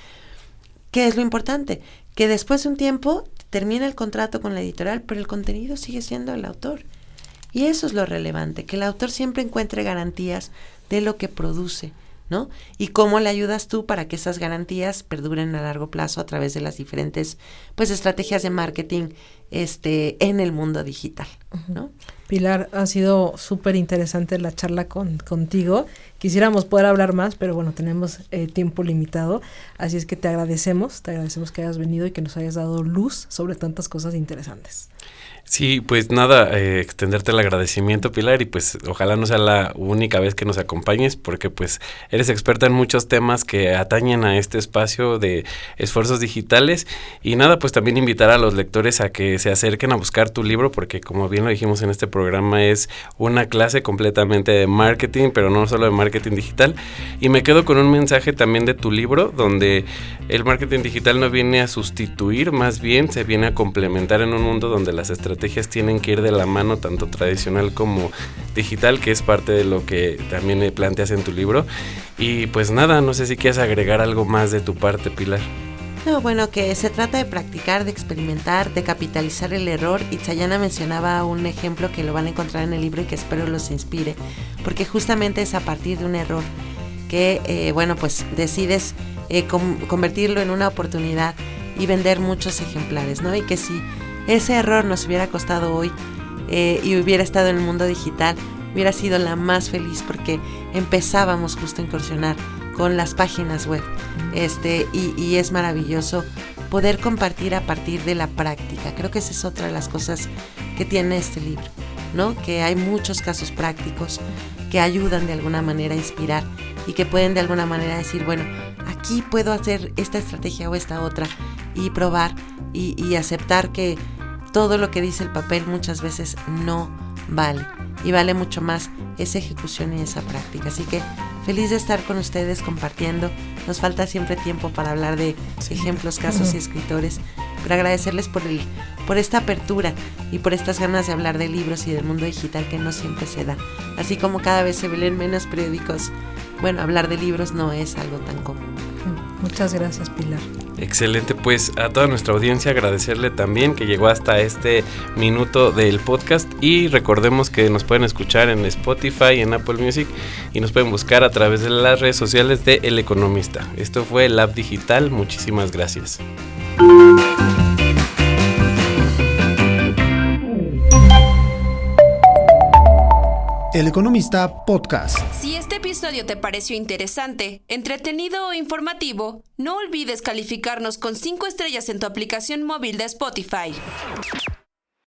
¿qué es lo importante? Que después de un tiempo termina el contrato con la editorial, pero el contenido sigue siendo el autor. Y eso es lo relevante, que el autor siempre encuentre garantías de lo que produce, ¿no? Y cómo le ayudas tú para que esas garantías perduren a largo plazo a través de las diferentes, pues, estrategias de marketing en el mundo digital, ¿no? Pilar, ha sido súper interesante la charla contigo. Quisiéramos poder hablar más, pero bueno, tenemos tiempo limitado, así es que te agradecemos que hayas venido y que nos hayas dado luz sobre tantas cosas interesantes. Sí, pues nada, extenderte el agradecimiento, Pilar, y pues ojalá no sea la única vez que nos acompañes, porque pues eres experta en muchos temas que atañen a este espacio de esfuerzos digitales, y nada, pues también invitar a los lectores a que que se acerquen a buscar tu libro, porque como bien lo dijimos en este programa, es una clase completamente de marketing, pero no solo de marketing digital. Y me quedo con un mensaje también de tu libro, donde el marketing digital no viene a sustituir, más bien se viene a complementar en un mundo donde las estrategias tienen que ir de la mano, tanto tradicional como digital, que es parte de lo que también planteas en tu libro. Y pues nada, no sé si quieres agregar algo más de tu parte, Pilar. No, bueno, que se trata de practicar, de experimentar, de capitalizar el error. Itzayana mencionaba un ejemplo que lo van a encontrar en el libro y que espero los inspire, porque justamente es a partir de un error que, pues decides convertirlo en una oportunidad y vender muchos ejemplares, ¿no? Y que si ese error nos hubiera costado hoy y hubiera estado en el mundo digital, hubiera sido la más feliz, porque empezábamos justo a incursionar con las páginas web, y es maravilloso poder compartir a partir de la práctica. Creo que esa es otra de las cosas que tiene este libro, ¿no? Que hay muchos casos prácticos que ayudan de alguna manera a inspirar y que pueden de alguna manera decir, bueno, aquí puedo hacer esta estrategia o esta otra, y probar y aceptar que todo lo que dice el papel muchas veces no vale, y vale mucho más esa ejecución y esa práctica. Así que feliz de estar con ustedes compartiendo. Nos falta siempre tiempo para hablar de ejemplos, casos y escritores, pero agradecerles por esta apertura y por estas ganas de hablar de libros y del mundo digital, que no siempre se da. Así como cada vez se leen menos periódicos, bueno, hablar de libros no es algo tan común. Muchas gracias, Pilar. Excelente, pues a toda nuestra audiencia agradecerle también que llegó hasta este minuto del podcast, y recordemos que nos pueden escuchar en Spotify, en Apple Music, y nos pueden buscar a través de las redes sociales de El Economista. Esto fue Lab Digital, muchísimas gracias. El Economista Podcast. Si este episodio te pareció interesante, entretenido o informativo, no olvides calificarnos con 5 estrellas en tu aplicación móvil de Spotify.